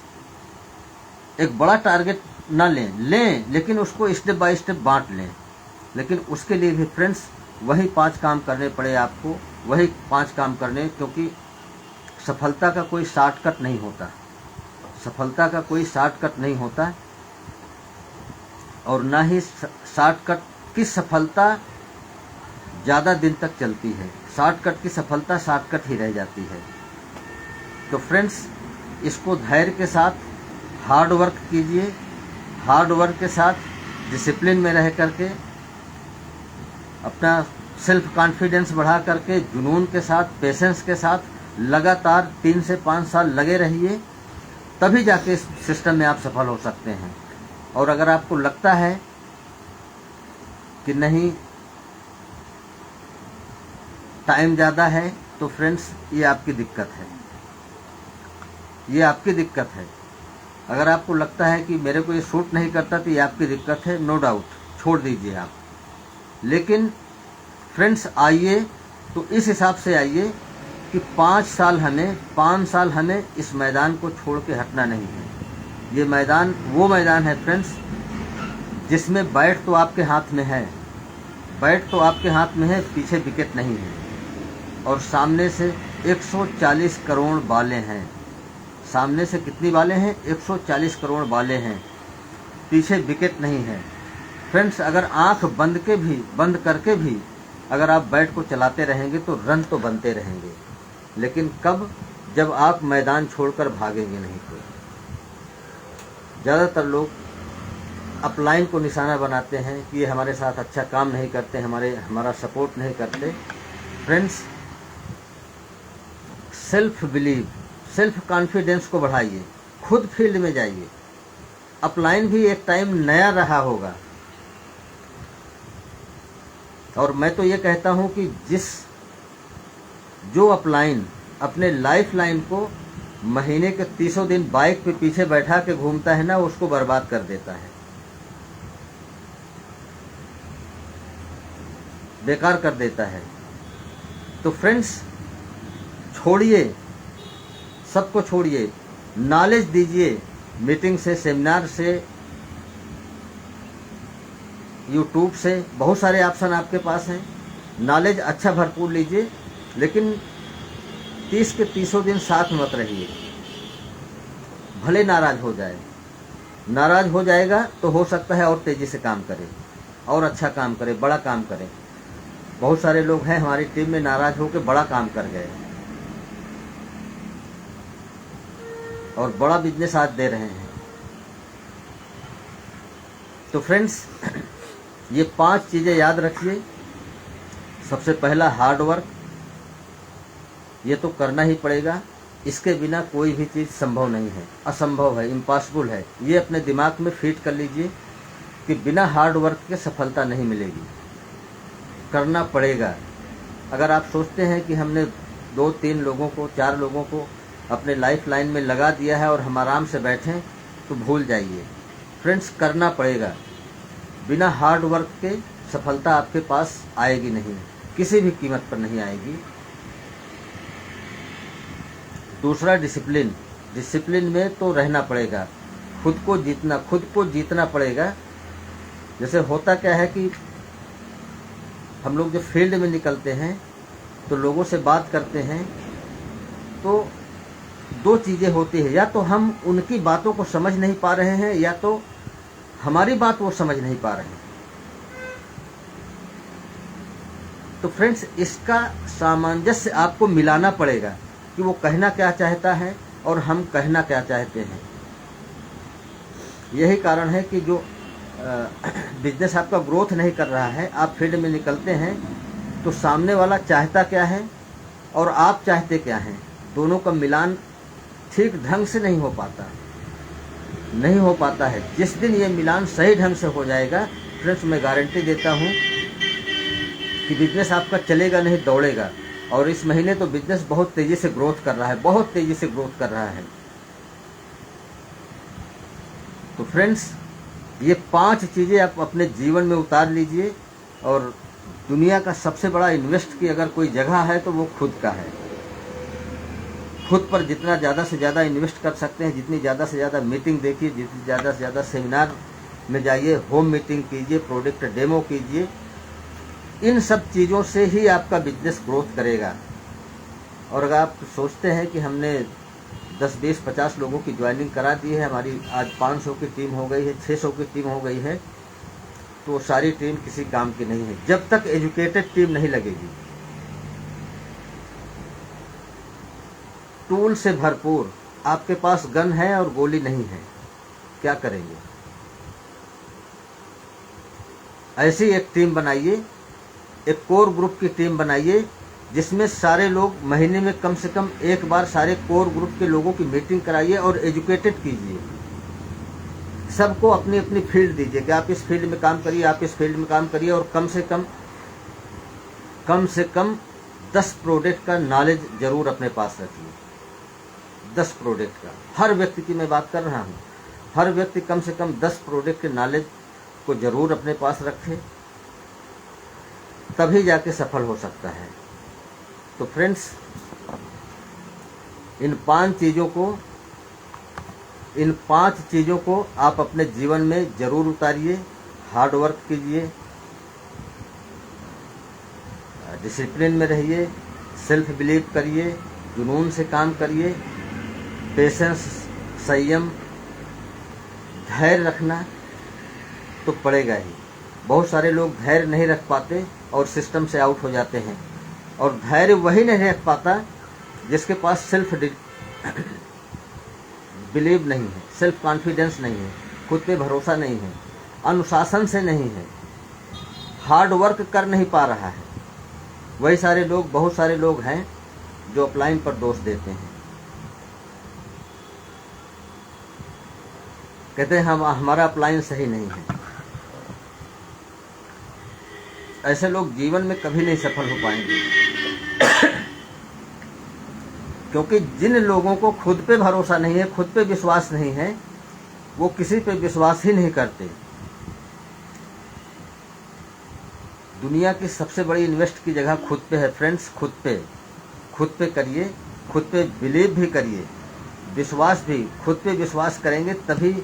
Speaker 3: एक बड़ा टारगेट ना लें, लेकिन उसको स्टेप बाय स्टेप बांट लें। लेकिन उसके लिए भी फ्रेंड्स वही 5 काम करने पड़े आपको, वही 5 काम करने, क्योंकि सफलता का कोई शॉर्टकट नहीं होता, सफलता का कोई शॉर्टकट नहीं होता, और ना ही शॉर्टकट की सफलता ज़्यादा दिन तक चलती है। शॉर्टकट की सफलता शॉर्टकट ही रह जाती है। तो फ्रेंड्स, इसको धैर्य के साथ हार्ड वर्क कीजिए, हार्ड वर्क के साथ डिसिप्लिन में रह करके, अपना सेल्फ कॉन्फिडेंस बढ़ा करके, जुनून के साथ, पेशेंस के साथ लगातार 3 से 5 साल लगे रहिए, तभी जाके इस सिस्टम में आप सफल हो सकते हैं। और अगर आपको लगता है कि नहीं टाइम ज़्यादा है, तो फ्रेंड्स ये आपकी दिक्कत है, ये आपकी दिक्कत है। अगर आपको लगता है कि मेरे को ये सूट नहीं करता तो ये आपकी दिक्कत है, नो डाउट, छोड़ दीजिए आप। लेकिन फ्रेंड्स, आइए तो इस हिसाब से आइए कि 5 साल हमें इस मैदान को छोड़ के हटना नहीं है। ये मैदान वो मैदान है फ्रेंड्स जिसमें बैट तो आपके हाथ में है, बैट तो आपके हाथ में है, पीछे विकेट नहीं है, और सामने से 140 करोड़ बालें हैं। सामने से कितनी बालें हैं? 140 करोड़ बालें हैं, पीछे विकेट नहीं है। फ्रेंड्स, अगर आंख बंद करके भी अगर आप बैट को चलाते रहेंगे तो रन तो बनते रहेंगे, लेकिन कब? जब आप मैदान छोड़कर भागेंगे नहीं तो। ज़्यादातर लोग अपलाइन को निशाना बनाते हैं कि ये हमारे साथ अच्छा काम नहीं करते, हमारा सपोर्ट नहीं करते। Friends, self believe, self confidence को बढ़ाइए, खुद फील्ड में जाइए। अपलाइन भी एक टाइम नया रहा होगा, और मैं तो ये कहता हूँ कि जो अपलाइन अपने लाइफ लाइन को महीने के 30 दिन बाइक पे पीछे बैठा के घूमता है ना, उसको बर्बाद कर देता है, बेकार कर देता है। तो फ्रेंड्स, छोड़िए, सबको छोड़िए, नॉलेज दीजिए, मीटिंग से, सेमिनार से, यूट्यूब से, बहुत सारे ऑप्शन आपके पास हैं। नॉलेज अच्छा भरपूर लीजिए, लेकिन 30 के 30 दिन साथ मत रहिए। भले नाराज हो जाए, नाराज हो जाएगा तो हो सकता है और तेजी से काम करे, और अच्छा काम करे, बड़ा काम करे। बहुत सारे लोग हैं हमारी टीम में, नाराज होकर बड़ा काम कर गए और बड़ा बिजनेस आज दे रहे हैं। तो फ्रेंड्स, ये 5 चीज़ें याद रखिए। सबसे पहला हार्ड वर्क, ये तो करना ही पड़ेगा, इसके बिना कोई भी चीज़ संभव नहीं है, असंभव है, इम्पॉसिबल है। ये अपने दिमाग में फिट कर लीजिए कि बिना हार्ड वर्क के सफलता नहीं मिलेगी, करना पड़ेगा। अगर आप सोचते हैं कि हमने 2-3 लोगों को, 4 लोगों को अपने लाइफ लाइन में लगा दिया है और हम आराम से बैठें, तो भूल जाइए। फ्रेंड्स, करना पड़ेगा। बिना हार्ड वर्क के सफलता आपके पास आएगी नहीं, किसी भी कीमत पर नहीं आएगी। दूसरा, डिसिप्लिन। डिसिप्लिन में तो रहना पड़ेगा, खुद को जीतना पड़ेगा। जैसे होता क्या है कि हम लोग जब फील्ड में निकलते हैं तो लोगों से बात करते हैं, तो 2 चीज़ें होती है, या तो हम उनकी बातों को समझ नहीं पा रहे हैं, या तो हमारी बात वो समझ नहीं पा रहे हैं। तो फ्रेंड्स, इसका सामंजस्य आपको मिलाना पड़ेगा कि वो कहना क्या चाहता है और हम कहना क्या चाहते हैं। यही कारण है कि जो बिजनेस आपका ग्रोथ नहीं कर रहा है, आप फील्ड में निकलते हैं तो सामने वाला चाहता क्या है और आप चाहते क्या हैं, दोनों का मिलान ठीक ढंग से नहीं हो पाता है। जिस दिन ये मिलान सही ढंग से हो जाएगा, फ्रेंड्स, मैं गारंटी देता हूँ कि बिजनेस आपका चलेगा नहीं, दौड़ेगा। और इस महीने तो बिजनेस बहुत तेज़ी से ग्रोथ कर रहा है, बहुत तेज़ी से ग्रोथ कर रहा है। तो फ्रेंड्स, ये 5 चीज़ें आप अपने जीवन में उतार लीजिए। और दुनिया का सबसे बड़ा इन्वेस्ट की अगर कोई जगह है तो वो खुद का है। खुद पर जितना ज़्यादा से ज़्यादा इन्वेस्ट कर सकते हैं, जितनी ज़्यादा से ज़्यादा मीटिंग देखिए, जितनी ज़्यादा से ज़्यादा सेमिनार में जाइए, होम मीटिंग कीजिए, प्रोडक्ट डेमो कीजिए, इन सब चीज़ों से ही आपका बिजनेस ग्रोथ करेगा। और अगर आप सोचते हैं कि हमने 10, 20, 50 लोगों की ज्वाइनिंग करा दी है, हमारी आज 500 की टीम हो गई है, 600 की टीम हो गई है, तो सारी टीम किसी काम की नहीं है जब तक एजुकेटेड टीम नहीं लगेगी। टूल से भरपूर, आपके पास गन है और गोली नहीं है, क्या करेंगे? ऐसी एक टीम बनाइए, एक कोर ग्रुप की टीम बनाइए, जिसमें सारे लोग महीने में कम से कम एक बार सारे कोर ग्रुप के लोगों की मीटिंग कराइए और एजुकेटेड कीजिए। सबको अपनी अपनी फील्ड दीजिए कि आप इस फील्ड में काम करिए, आप इस फील्ड में काम करिए, और कम से कम 10 प्रोडक्ट का नॉलेज जरूर अपने पास रखिए। 10 प्रोडक्ट का, हर व्यक्ति की मैं बात कर रहा हूँ, हर व्यक्ति कम से कम 10 प्रोडक्ट के नॉलेज को जरूर अपने पास रखे, तभी जाके सफल हो सकता है। तो फ्रेंड्स, इन 5 चीज़ों को आप अपने जीवन में जरूर उतारिए। हार्ड वर्क कीजिए, डिसिप्लिन में रहिए, सेल्फ बिलीव करिए, जुनून से काम करिए, पेशेंस, संयम, धैर्य रखना तो पड़ेगा ही। बहुत सारे लोग धैर्य नहीं रख पाते और सिस्टम से आउट हो जाते हैं। और धैर्य वही नहीं रख पाता जिसके पास सेल्फ बिलीव नहीं है, सेल्फ कॉन्फिडेंस नहीं है, खुद पे भरोसा नहीं है। अनुशासन से नहीं है, हार्ड वर्क कर नहीं पा रहा है। वही सारे लोग, बहुत सारे लोग हैं जो अपलाइन पर दोष देते हैं, कहते हैं हम हमारा अपलाइन सही नहीं है। ऐसे लोग जीवन में कभी नहीं सफल हो पाएंगे, क्योंकि जिन लोगों को खुद पे भरोसा नहीं है, खुद पे विश्वास नहीं है, वो किसी पे विश्वास ही नहीं करते। दुनिया की सबसे बड़ी इन्वेस्ट की जगह खुद पे है फ्रेंड्स। खुद पे करिए, खुद पे बिलीव भी करिए, विश्वास भी। खुद पे विश्वास करेंगे तभी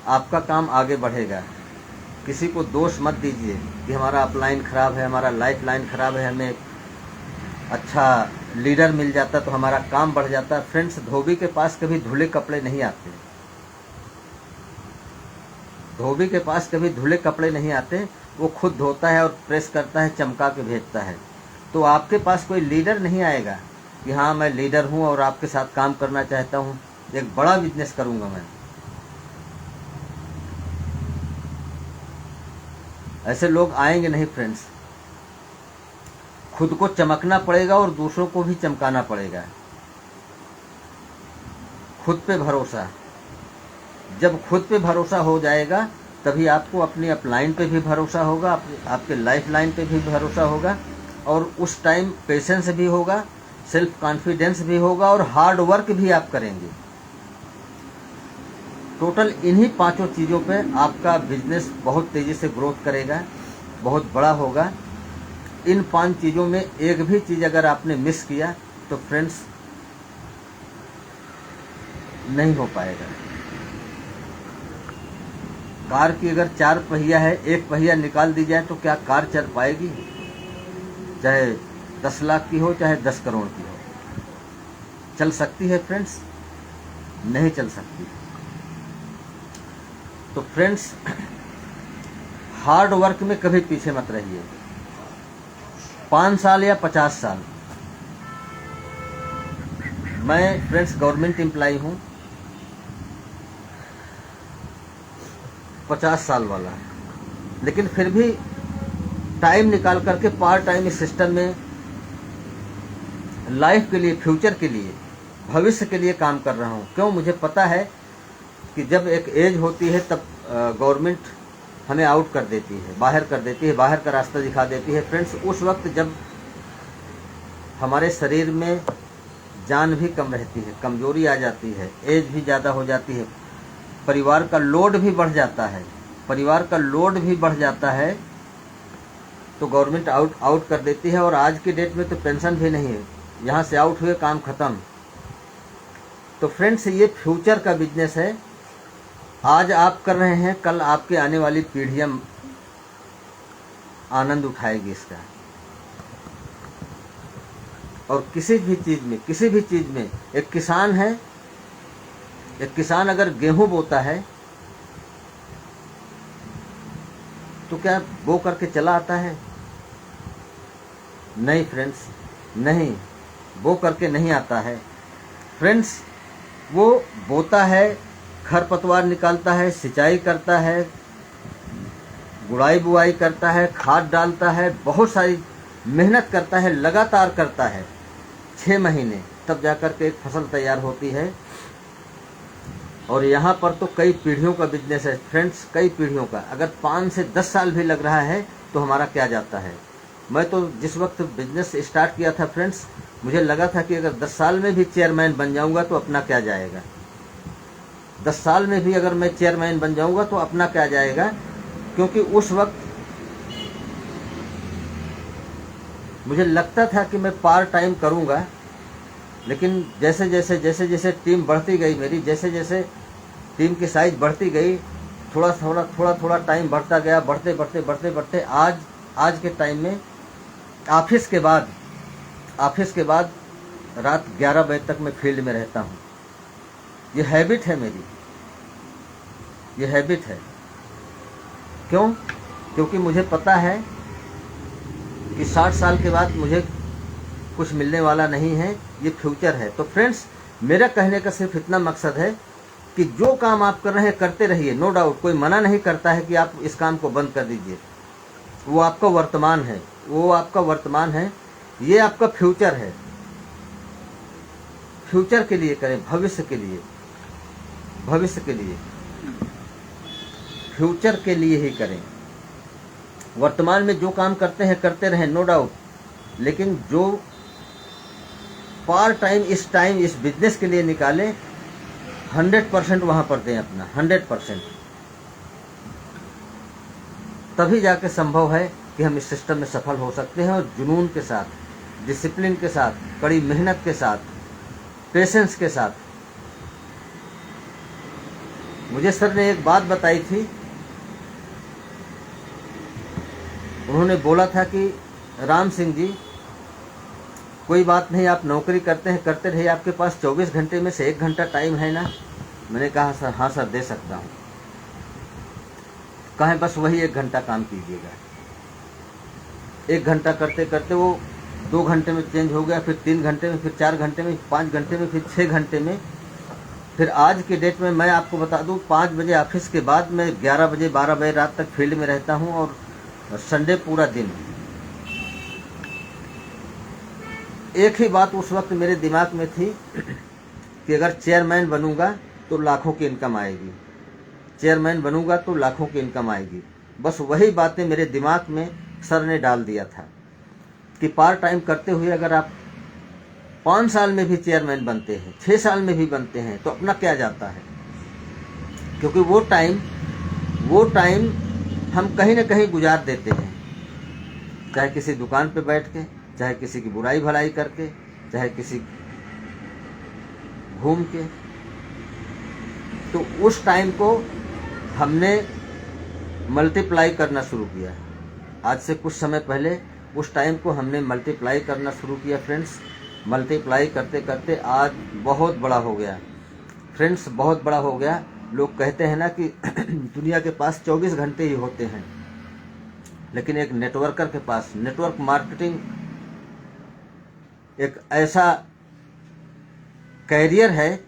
Speaker 3: आपका काम आगे बढ़ेगा। किसी को दोष मत दीजिए कि हमारा अपलाइन खराब है, हमारा लाइफ लाइन खराब है, हमें अच्छा लीडर मिल जाता तो हमारा काम बढ़ जाता। फ्रेंड्स, धोबी के पास कभी धुले कपड़े नहीं आते, धोबी के पास कभी धुले कपड़े नहीं आते। वो खुद धोता है और प्रेस करता है, चमका के भेजता है। तो आपके पास कोई लीडर नहीं आएगा कि हाँ मैं लीडर हूँ और आपके साथ काम करना चाहता हूँ, एक बड़ा बिजनेस करूँगा मैं। ऐसे लोग आएंगे नहीं फ्रेंड्स। खुद को चमकना पड़ेगा और दूसरों को भी चमकाना पड़ेगा। खुद पे भरोसा, जब खुद पे भरोसा हो जाएगा तभी आपको अपनी अपलाइन पे भी भरोसा होगा, आपके लाइफ लाइन पे भी भरोसा होगा, और उस टाइम पेशेंस भी होगा, सेल्फ कॉन्फिडेंस भी होगा, और हार्ड वर्क भी आप करेंगे। टोटल इन्हीं पांचों चीज़ों पे आपका बिजनेस बहुत तेज़ी से ग्रोथ करेगा, बहुत बड़ा होगा। इन 5 चीज़ों में एक भी चीज़ अगर आपने मिस किया तो फ्रेंड्स नहीं हो पाएगा। कार की अगर 4 पहिया है, 1 पहिया निकाल दी जाए तो क्या कार चल पाएगी? चाहे 10 लाख की हो, चाहे 10 करोड़ की हो, चल सकती है फ्रेंड्स? नहीं चल सकती। तो फ्रेंड्स, हार्ड वर्क में कभी पीछे मत रहिए। 5 साल या 50 साल, मैं फ्रेंड्स गवर्नमेंट एम्प्लॉय हूँ, 50 साल वाला, लेकिन फिर भी टाइम निकाल करके पार्ट टाइम इस सिस्टम में लाइफ के लिए, फ्यूचर के लिए, भविष्य के लिए काम कर रहा हूँ। क्यों? मुझे पता है कि जब एक एज होती है तब गवर्नमेंट हमें आउट कर देती है, बाहर कर देती है, बाहर का रास्ता दिखा देती है। फ्रेंड्स, उस वक्त जब हमारे शरीर में जान भी कम रहती है, कमजोरी आ जाती है, एज भी ज़्यादा हो जाती है, परिवार का लोड भी बढ़ जाता है, तो गवर्नमेंट आउट कर देती है। और आज की डेट में तो पेंशन भी नहीं है, यहाँ से आउट हुए काम खत्म। तो फ्रेंड्स, ये फ्यूचर का बिजनेस है। आज आप कर रहे हैं, कल आपके आने वाली पीढ़ियां आनंद उठाएगी इसका। और किसी भी चीज में एक किसान है, एक किसान अगर गेहूं बोता है तो क्या बो करके चला आता है? नहीं फ्रेंड्स, नहीं, बो करके नहीं आता है। फ्रेंड्स, वो बोता है, खरपतवार निकालता है, सिंचाई करता है, गुड़ाई बुआई करता है, खाद डालता है, बहुत सारी मेहनत करता है, लगातार करता है 6 महीने, तब जाकर के एक फसल तैयार होती है। और यहाँ पर तो कई पीढ़ियों का बिजनेस है फ्रेंड्स, कई पीढ़ियों का। अगर 5 से 10 साल भी लग रहा है तो हमारा क्या जाता है। मैं तो जिस वक्त बिजनेस स्टार्ट किया था फ्रेंड्स, मुझे लगा था कि अगर 10 साल में भी चेयरमैन बन जाऊंगा तो अपना क्या जाएगा। 10 साल में भी अगर मैं चेयरमैन बन जाऊंगा तो अपना क्या जाएगा, क्योंकि उस वक्त मुझे लगता था कि मैं पार्ट टाइम करूंगा। लेकिन जैसे जैसे टीम बढ़ती गई मेरी, जैसे जैसे टीम की साइज बढ़ती गई, थोड़ा टाइम बढ़ता गया, बढ़ते आज के टाइम में ऑफिस के बाद रात 11 बजे तक मैं फील्ड में रहता हूँ। ये हैबिट है मेरी, ये हैबिट है। क्यों? क्योंकि मुझे पता है कि 60 साल के बाद मुझे कुछ मिलने वाला नहीं है, ये फ्यूचर है। तो फ्रेंड्स, मेरा कहने का सिर्फ इतना मकसद है कि जो काम आप कर रहे हैं करते रहिए, नो डाउट। कोई मना नहीं करता है कि आप इस काम को बंद कर दीजिए। वो आपका वर्तमान है, वो आपका वर्तमान है, ये आपका फ्यूचर है। फ्यूचर के लिए करें, भविष्य के लिए, भविष्य के लिए, फ्यूचर के लिए ही करें। वर्तमान में जो काम करते हैं करते रहें, नो डाउट, लेकिन जो पार्ट टाइम इस टाइम इस बिजनेस के लिए निकालें, 100% वहां पर दें अपना, 100%। तभी जाके संभव है कि हम इस सिस्टम में सफल हो सकते हैं। और जुनून के साथ, डिसिप्लिन के साथ, कड़ी मेहनत के साथ, पेशेंस के साथ। मुझे सर ने एक बात बताई थी, उन्होंने बोला था कि राम सिंह जी, कोई बात नहीं, आप नौकरी करते हैं करते रहिए, आपके पास 24 घंटे में से 1 घंटा टाइम है ना। मैंने कहा सर, हाँ सर दे सकता हूँ। कहें बस वही 1 घंटा काम कीजिएगा। 1 घंटा करते करते वो 2 घंटे में चेंज हो गया, फिर 3 घंटे में, फिर 4 घंटे में, 5 घंटे में, फिर 6 घंटे में। फिर आज के डेट में मैं आपको बता दूं, 5 बजे ऑफिस के बाद मैं 11 बजे 12 बजे रात तक फील्ड में रहता हूं, और संडे पूरा दिन। एक ही बात उस वक्त मेरे दिमाग में थी कि अगर चेयरमैन बनूंगा तो लाखों की इनकम आएगी, चेयरमैन बनूंगा तो लाखों की इनकम आएगी। बस वही बातें मेरे दिमाग में सर ने डाल दिया था कि पार्ट टाइम करते हुए अगर आप 5 साल में भी चेयरमैन बनते हैं, 6 साल में भी बनते हैं, तो अपना क्या जाता है। क्योंकि वो टाइम हम कहीं ना कहीं गुजार देते हैं, चाहे किसी दुकान पे बैठ के, चाहे किसी की बुराई भलाई करके, चाहे किसी घूम के। तो उस टाइम को हमने मल्टीप्लाई करना शुरू किया। आज से कुछ समय पहले उस टाइम को हमने मल्टीप्लाई करना शुरू किया फ्रेंड्स। मल्टीप्लाई करते करते आज बहुत बड़ा हो गया फ्रेंड्स, बहुत बड़ा हो गया। लोग कहते हैं ना कि दुनिया के पास 24 घंटे ही होते हैं, लेकिन एक नेटवर्कर के पास, नेटवर्क मार्केटिंग एक ऐसा कैरियर है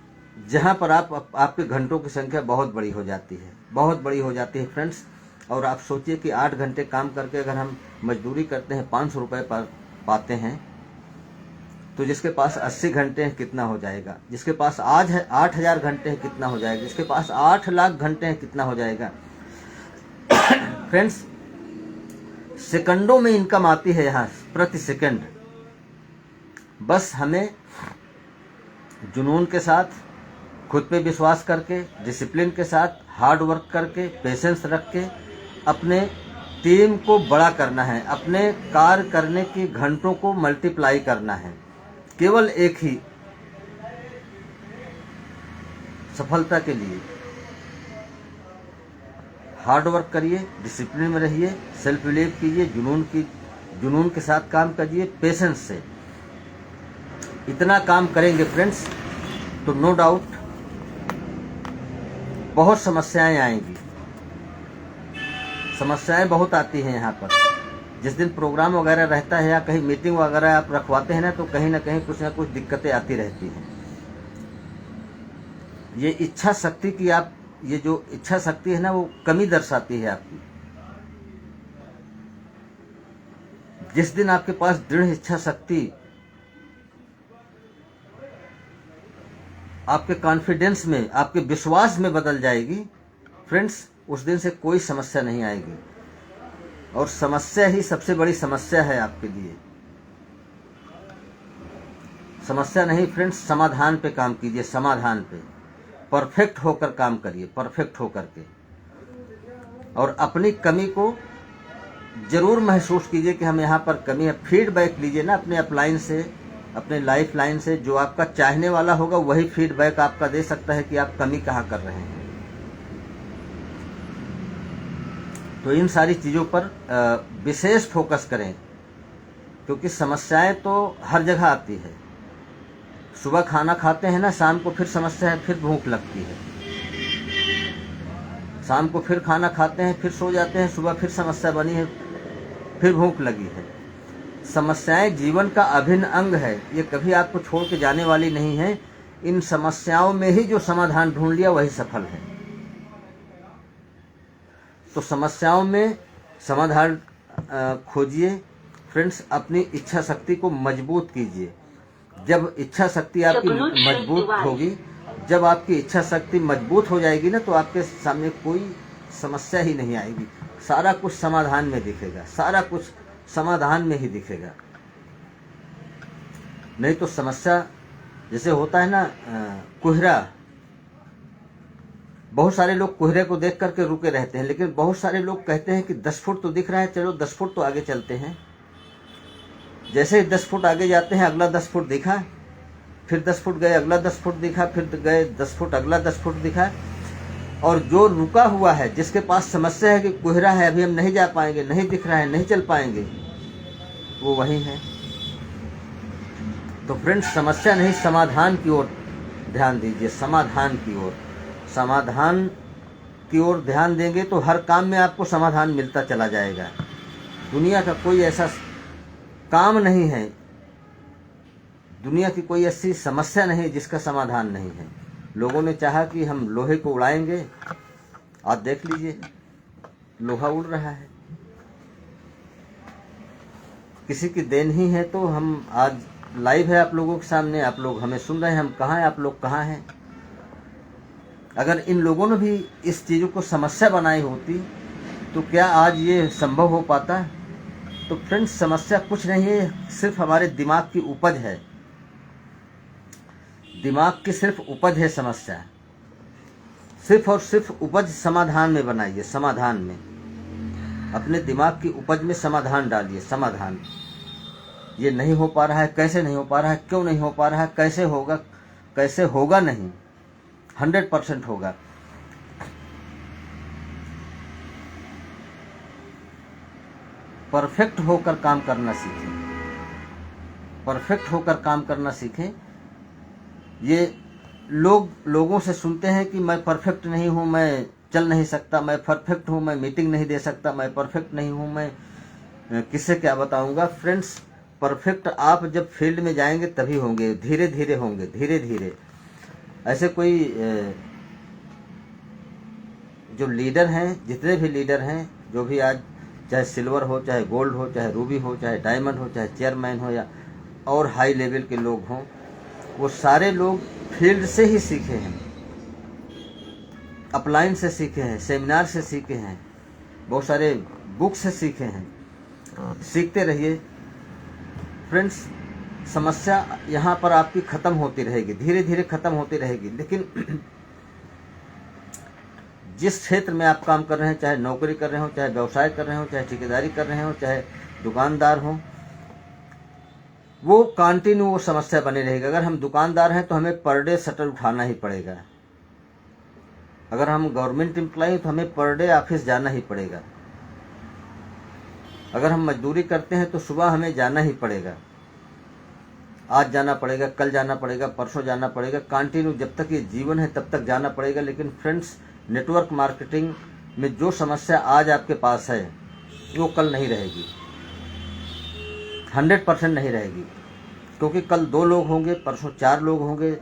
Speaker 3: जहां पर आपके घंटों की संख्या बहुत बड़ी हो जाती है, बहुत बड़ी हो जाती है फ्रेंड्स। और आप सोचिए कि 8 घंटे काम करके अगर हम मजदूरी करते हैं, 500 रुपये पाते हैं, तो जिसके पास 80 घंटे हैं कितना हो जाएगा, जिसके पास आज है 8000 घंटे हैं कितना हो जाएगा, जिसके पास 8 लाख घंटे हैं कितना हो जाएगा। फ्रेंड्स, सेकंडों में इनकम आती है यहाँ, प्रति सेकंड। बस हमें जुनून के साथ, खुद पे विश्वास करके, डिसिप्लिन के साथ, हार्ड वर्क करके, पेशेंस रख के अपने टीम को बड़ा करना है, अपने कार्य करने की घंटों को मल्टीप्लाई करना है। केवल एक ही सफलता के लिए हार्ड वर्क करिए, डिसिप्लिन में रहिए, सेल्फ बिलीव कीजिए, जुनून के साथ काम करिए, पेशेंस से। इतना काम करेंगे फ्रेंड्स तो नो डाउट बहुत समस्याएं आएंगी। समस्याएं बहुत आती हैं यहाँ पर। जिस दिन प्रोग्राम वगैरह रहता है या कहीं मीटिंग वगैरह आप रखवाते हैं ना, तो कहीं ना कहीं कुछ ना कुछ दिक्कतें आती रहती हैं। ये इच्छा शक्ति की ये जो इच्छा शक्ति है ना, वो कमी दर्शाती है आपकी। जिस दिन आपके पास दृढ़ इच्छा शक्ति आपके कॉन्फिडेंस में, आपके विश्वास में बदल जाएगी फ्रेंड्स, उस दिन से कोई समस्या नहीं आएगी। और समस्या ही सबसे बड़ी समस्या है आपके लिए। समस्या नहीं फ्रेंड्स, समाधान पे काम कीजिए, समाधान पे परफेक्ट होकर काम करिए, परफेक्ट होकर के। और अपनी कमी को जरूर महसूस कीजिए कि हम यहाँ पर कमी है। फीडबैक लीजिए ना अपने अपलाइन से, अपने लाइफ लाइन से। जो आपका चाहने वाला होगा वही फीडबैक आपका दे सकता है कि आप कमी कहाँ कर रहे हैं। तो इन सारी चीज़ों पर विशेष फोकस करें, क्योंकि समस्याएं तो हर जगह आती है। सुबह खाना खाते हैं ना, शाम को फिर समस्या है, फिर भूख लगती है। शाम को फिर खाना खाते हैं, फिर सो जाते हैं, सुबह फिर समस्या बनी है, फिर भूख लगी है। समस्याएं जीवन का अभिन्न अंग है, ये कभी आपको छोड़ के जाने वाली नहीं है। इन समस्याओं में ही जो समाधान ढूंढ लिया वही सफल है। तो समस्याओं में समाधान खोजिए फ्रेंड्स, अपनी इच्छा शक्ति को मजबूत कीजिए। जब इच्छा शक्ति आपकी मजबूत होगी, जब आपकी इच्छा शक्ति मजबूत हो जाएगी ना, तो आपके सामने कोई समस्या ही नहीं आएगी। सारा कुछ समाधान में दिखेगा, सारा कुछ समाधान में ही दिखेगा। नहीं तो समस्या जैसे होता है ना कोहरा, बहुत सारे लोग कोहरे को देख करके रुके रहते हैं, लेकिन बहुत सारे लोग कहते हैं कि 10 फुट तो दिख रहा है, चलो 10 फुट तो आगे चलते हैं। जैसे ही 10 फुट आगे जाते हैं, अगला 10 फुट दिखा, फिर 10 फुट गए, अगला 10 फुट दिखा, फिर गए 10 फुट, अगला 10 फुट दिखा। और जो रुका हुआ है, जिसके पास समस्या है कि कोहरा है, अभी हम नहीं जा पाएंगे, नहीं दिख रहा है, नहीं चल पाएंगे, वो वही है। तो फ्रेंड्स, समस्या नहीं, समाधान की ओर ध्यान दीजिए, समाधान की ओर। समाधान की ओर ध्यान देंगे तो हर काम में आपको समाधान मिलता चला जाएगा। दुनिया का कोई ऐसा काम नहीं है, दुनिया की कोई ऐसी समस्या नहीं जिसका समाधान नहीं है। लोगों ने चाहा कि हम लोहे को उड़ाएंगे, आज देख लीजिए लोहा उड़ रहा है। किसी की देन ही है तो हम आज लाइव है आप लोगों के सामने, आप लोग हमें सुन रहे हैं। हम कहाँ हैं, आप लोग कहाँ हैं? अगर इन लोगों ने भी इस चीज़ों को समस्या बनाई होती तो क्या आज ये संभव हो पाता? तो फ्रेंड्स, समस्या कुछ नहीं है, सिर्फ हमारे दिमाग की उपज है। दिमाग की सिर्फ उपज है समस्या। सिर्फ और सिर्फ उपज समाधान में बनाइए, समाधान में अपने दिमाग की उपज में समाधान डालिए। समाधान, ये नहीं हो पा रहा है, कैसे नहीं हो पा रहा है, क्यों नहीं हो पा रहा है, कैसे होगा, कैसे होगा नहीं, 100% होगा। परफेक्ट होकर काम करना सीखें, परफेक्ट होकर काम करना सीखें। ये लोगों से सुनते हैं कि मैं परफेक्ट नहीं हूँ, मैं चल नहीं सकता, मैं परफेक्ट हूँ, मैं मीटिंग नहीं दे सकता, मैं परफेक्ट नहीं हूँ, मैं किससे क्या बताऊंगा। फ्रेंड्स, परफेक्ट आप जब फील्ड में जाएंगे तभी होंगे, धीरे धीरे होंगे, धीरे धीरे। ऐसे कोई जो लीडर हैं, जितने भी लीडर हैं, जो भी आज चाहे सिल्वर हो, चाहे गोल्ड हो, चाहे रूबी हो, चाहे डायमंड हो, चाहे चेयरमैन हो, या और हाई लेवल के लोग हों, वो सारे लोग फील्ड से ही सीखे हैं, अपलाइन से सीखे हैं, सेमिनार से सीखे हैं, बहुत सारे बुक से सीखे हैं। सीखते रहिए फ्रेंड्स। समस्या यहाँ पर आपकी खत्म होती रहेगी, धीरे धीरे खत्म होती रहेगी। लेकिन जिस क्षेत्र में आप काम कर रहे हैं, चाहे नौकरी कर रहे हो, चाहे व्यवसाय कर रहे हो, चाहे ठेकेदारी कर रहे हो, चाहे दुकानदार हो, वो कंटिन्यू वो समस्या बनी रहेगी। अगर हम दुकानदार हैं तो हमें पर डे शटर उठाना ही पड़ेगा। अगर हम गवर्नमेंट एम्प्लॉय हैं तो हमें पर डे ऑफिस जाना ही पड़ेगा। अगर हम मजदूरी करते हैं तो सुबह हमें जाना ही पड़ेगा, आज जाना पड़ेगा, कल जाना पड़ेगा, परसों जाना पड़ेगा, कंटिन्यू जब तक ये जीवन है तब तक जाना पड़ेगा। लेकिन फ्रेंड्स, नेटवर्क मार्केटिंग में जो समस्या आज आपके पास है वो कल नहीं रहेगी, 100% नहीं रहेगी। क्योंकि कल 2 लोग होंगे, परसों 4 लोग होंगे,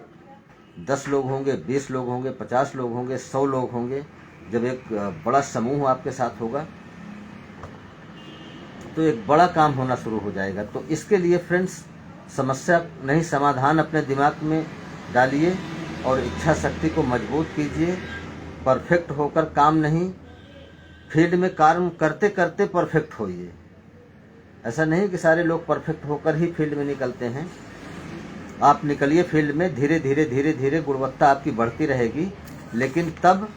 Speaker 3: 10 लोग होंगे, 20 लोग होंगे, 50 लोग होंगे, 100 लोग होंगे। जब एक बड़ा समूह आपके साथ होगा तो एक बड़ा काम होना शुरू हो जाएगा। तो इसके लिए फ्रेंड्स, समस्या नहीं, समाधान अपने दिमाग में डालिए और इच्छा शक्ति को मजबूत कीजिए। परफेक्ट होकर काम नहीं, फील्ड में काम करते करते परफेक्ट होइए। ऐसा नहीं कि सारे लोग परफेक्ट होकर ही फील्ड में निकलते हैं। आप निकलिए फील्ड में, धीरे धीरे धीरे धीरे गुणवत्ता आपकी बढ़ती रहेगी। लेकिन तब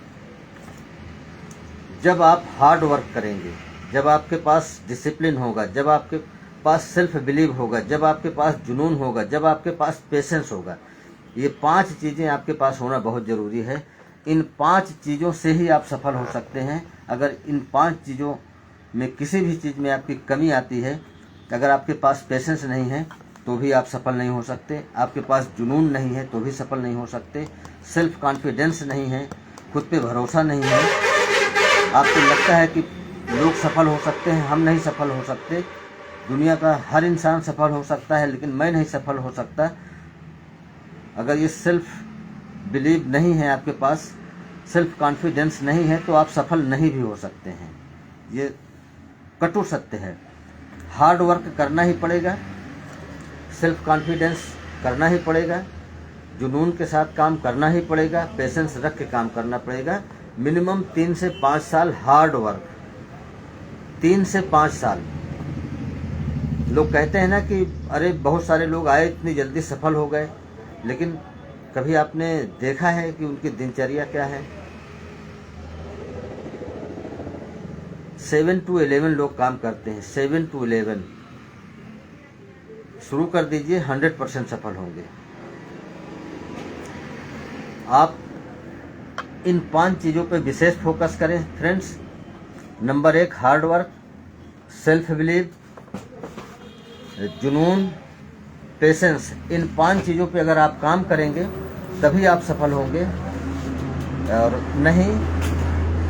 Speaker 3: जब आप हार्ड वर्क करेंगे, जब आपके पास डिसिप्लिन होगा, जब आपके पास सेल्फ बिलीव होगा, जब आपके पास जुनून होगा, जब आपके पास पेशेंस होगा। ये 5 चीज़ें आपके पास होना बहुत ज़रूरी है। इन 5 चीज़ों से ही आप सफल हो सकते हैं। अगर इन 5 चीज़ों में किसी भी चीज़ में आपकी कमी आती है, अगर आपके पास पेशेंस नहीं है तो भी आप सफल नहीं हो सकते, आपके पास जुनून नहीं है तो भी सफल नहीं हो सकते, सेल्फ कॉन्फिडेंस नहीं है, खुद पे भरोसा नहीं है, आपको लगता है कि लोग सफल हो सकते हैं, हम नहीं सफल हो सकते, दुनिया का हर इंसान सफल हो सकता है लेकिन मैं नहीं सफल हो सकता। अगर ये सेल्फ बिलीव नहीं है आपके पास, सेल्फ कॉन्फिडेंस नहीं है, तो आप सफल नहीं भी हो सकते हैं। ये कटु सत्य है। हार्ड वर्क करना ही पड़ेगा, सेल्फ कॉन्फिडेंस करना ही पड़ेगा, जुनून के साथ काम करना ही पड़ेगा, पेशेंस रख के काम करना पड़ेगा। मिनिमम 3 से 5 साल हार्ड वर्क, 3 से 5 साल। लोग कहते हैं ना कि अरे बहुत सारे लोग आए इतनी जल्दी सफल हो गए, लेकिन कभी आपने देखा है कि उनकी दिनचर्या क्या है? 7 to 11 लोग काम करते हैं, 7 to 11। शुरू कर दीजिए, 100% सफल होंगे। आप इन 5 चीज़ों पे विशेष फोकस करें friends. Number 1 hard work, self believe, जुनून, पेशेंस। इन 5 चीज़ों पे अगर आप काम करेंगे तभी आप सफल होंगे, और नहीं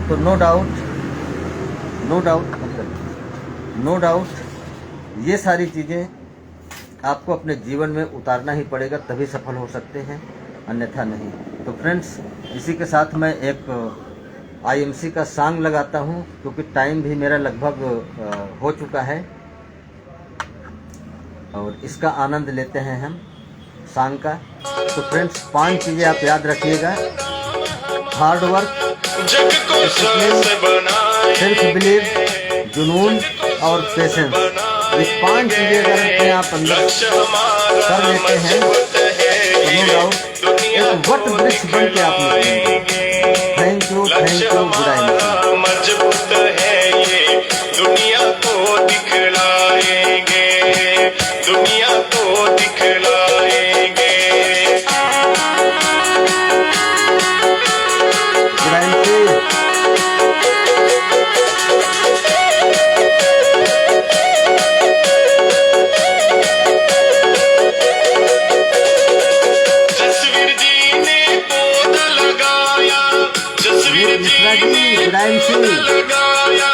Speaker 3: तो नो डाउट ये सारी चीज़ें आपको अपने जीवन में उतारना ही पड़ेगा, तभी सफल हो सकते हैं, अन्यथा नहीं। तो फ्रेंड्स, इसी के साथ मैं एक IMC का सॉन्ग लगाता हूँ, क्योंकि टाइम भी मेरा लगभग हो चुका है, और इसका आनंद लेते हैं हम सॉन्ग का। तो फ्रेंड्स, 5 चीज़ें आप याद रखिएगा: हार्ड वर्क,
Speaker 1: जग को स्वस्थ बनाए,
Speaker 3: सेल्फ बिलीव, जुनून और पेशेंस। ये 5 चीज़ें अगर अपने आप अंदर
Speaker 1: लक्ष्य हमारा
Speaker 3: कर लेते हैं
Speaker 1: मजबूत है,
Speaker 3: तो नो डाउट एक वट वृक्ष बन के आप निकलेंगे। थैंक यू,
Speaker 1: लक्ष्य हमारा मजबूत है, ये दुनिया को दिखलाएंगे, दुनिया को दिखलाएंगे। जसवीर जी ने पौधा लगाया, जसवीर जी ने पौधा लगाया,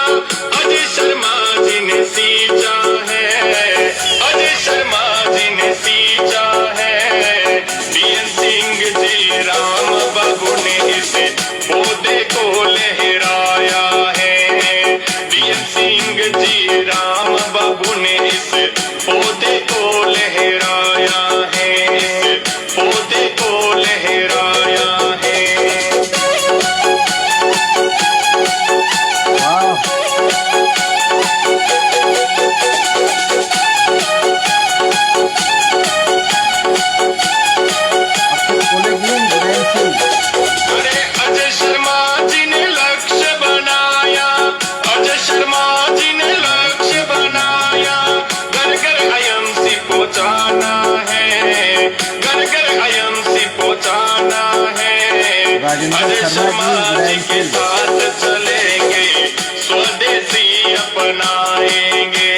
Speaker 1: अजय शर्मा जी ने सींचा है, अजय शर्मा जी ने सींचा है, DN सिंह जी राम बाबू ने इस पौधे को लहराया है, DN सिंह जी राम बाबू ने इस पौधे को लहराया है, इस पौधे को लहराया है। अरे अजय शर्मा जी ने लक्ष्य बनाया, अजय शर्मा जी ने लक्ष्य बनाया, घर घर IMC पहुंचाना है, घर घर IMC पहुंचाना है। अजय शर्मा जी के साथ चलेंगे, स्वदेशी अपनाएंगे,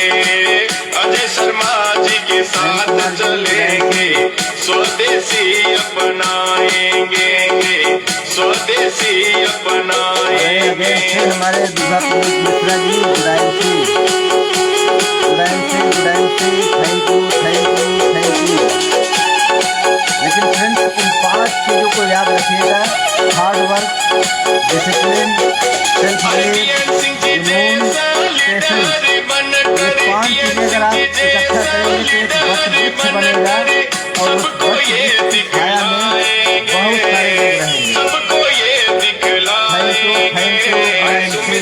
Speaker 1: अजय शर्मा जी के साथ चलेंगे, स्वदेशी अपनाएंगे, स्वदेशी अपनाएंगे।
Speaker 3: हमारे विभा मिश्रा जी, थैंक यू। लेकिन फ्रेंड्स, इन 5 चीज़ों को याद रखिएगा: hard work, discipline, self believe, जुनून, पेशेंस। ये 5 चीज़ें अगर आप इकट्ठा करेंगे तो एक वट वृक्ष बनेगा, और उस वट वृक्ष की छाया में बहुत सारे लोग रहेंगे।
Speaker 1: सबको ये दिखलाएंगे,
Speaker 3: थैंक यू,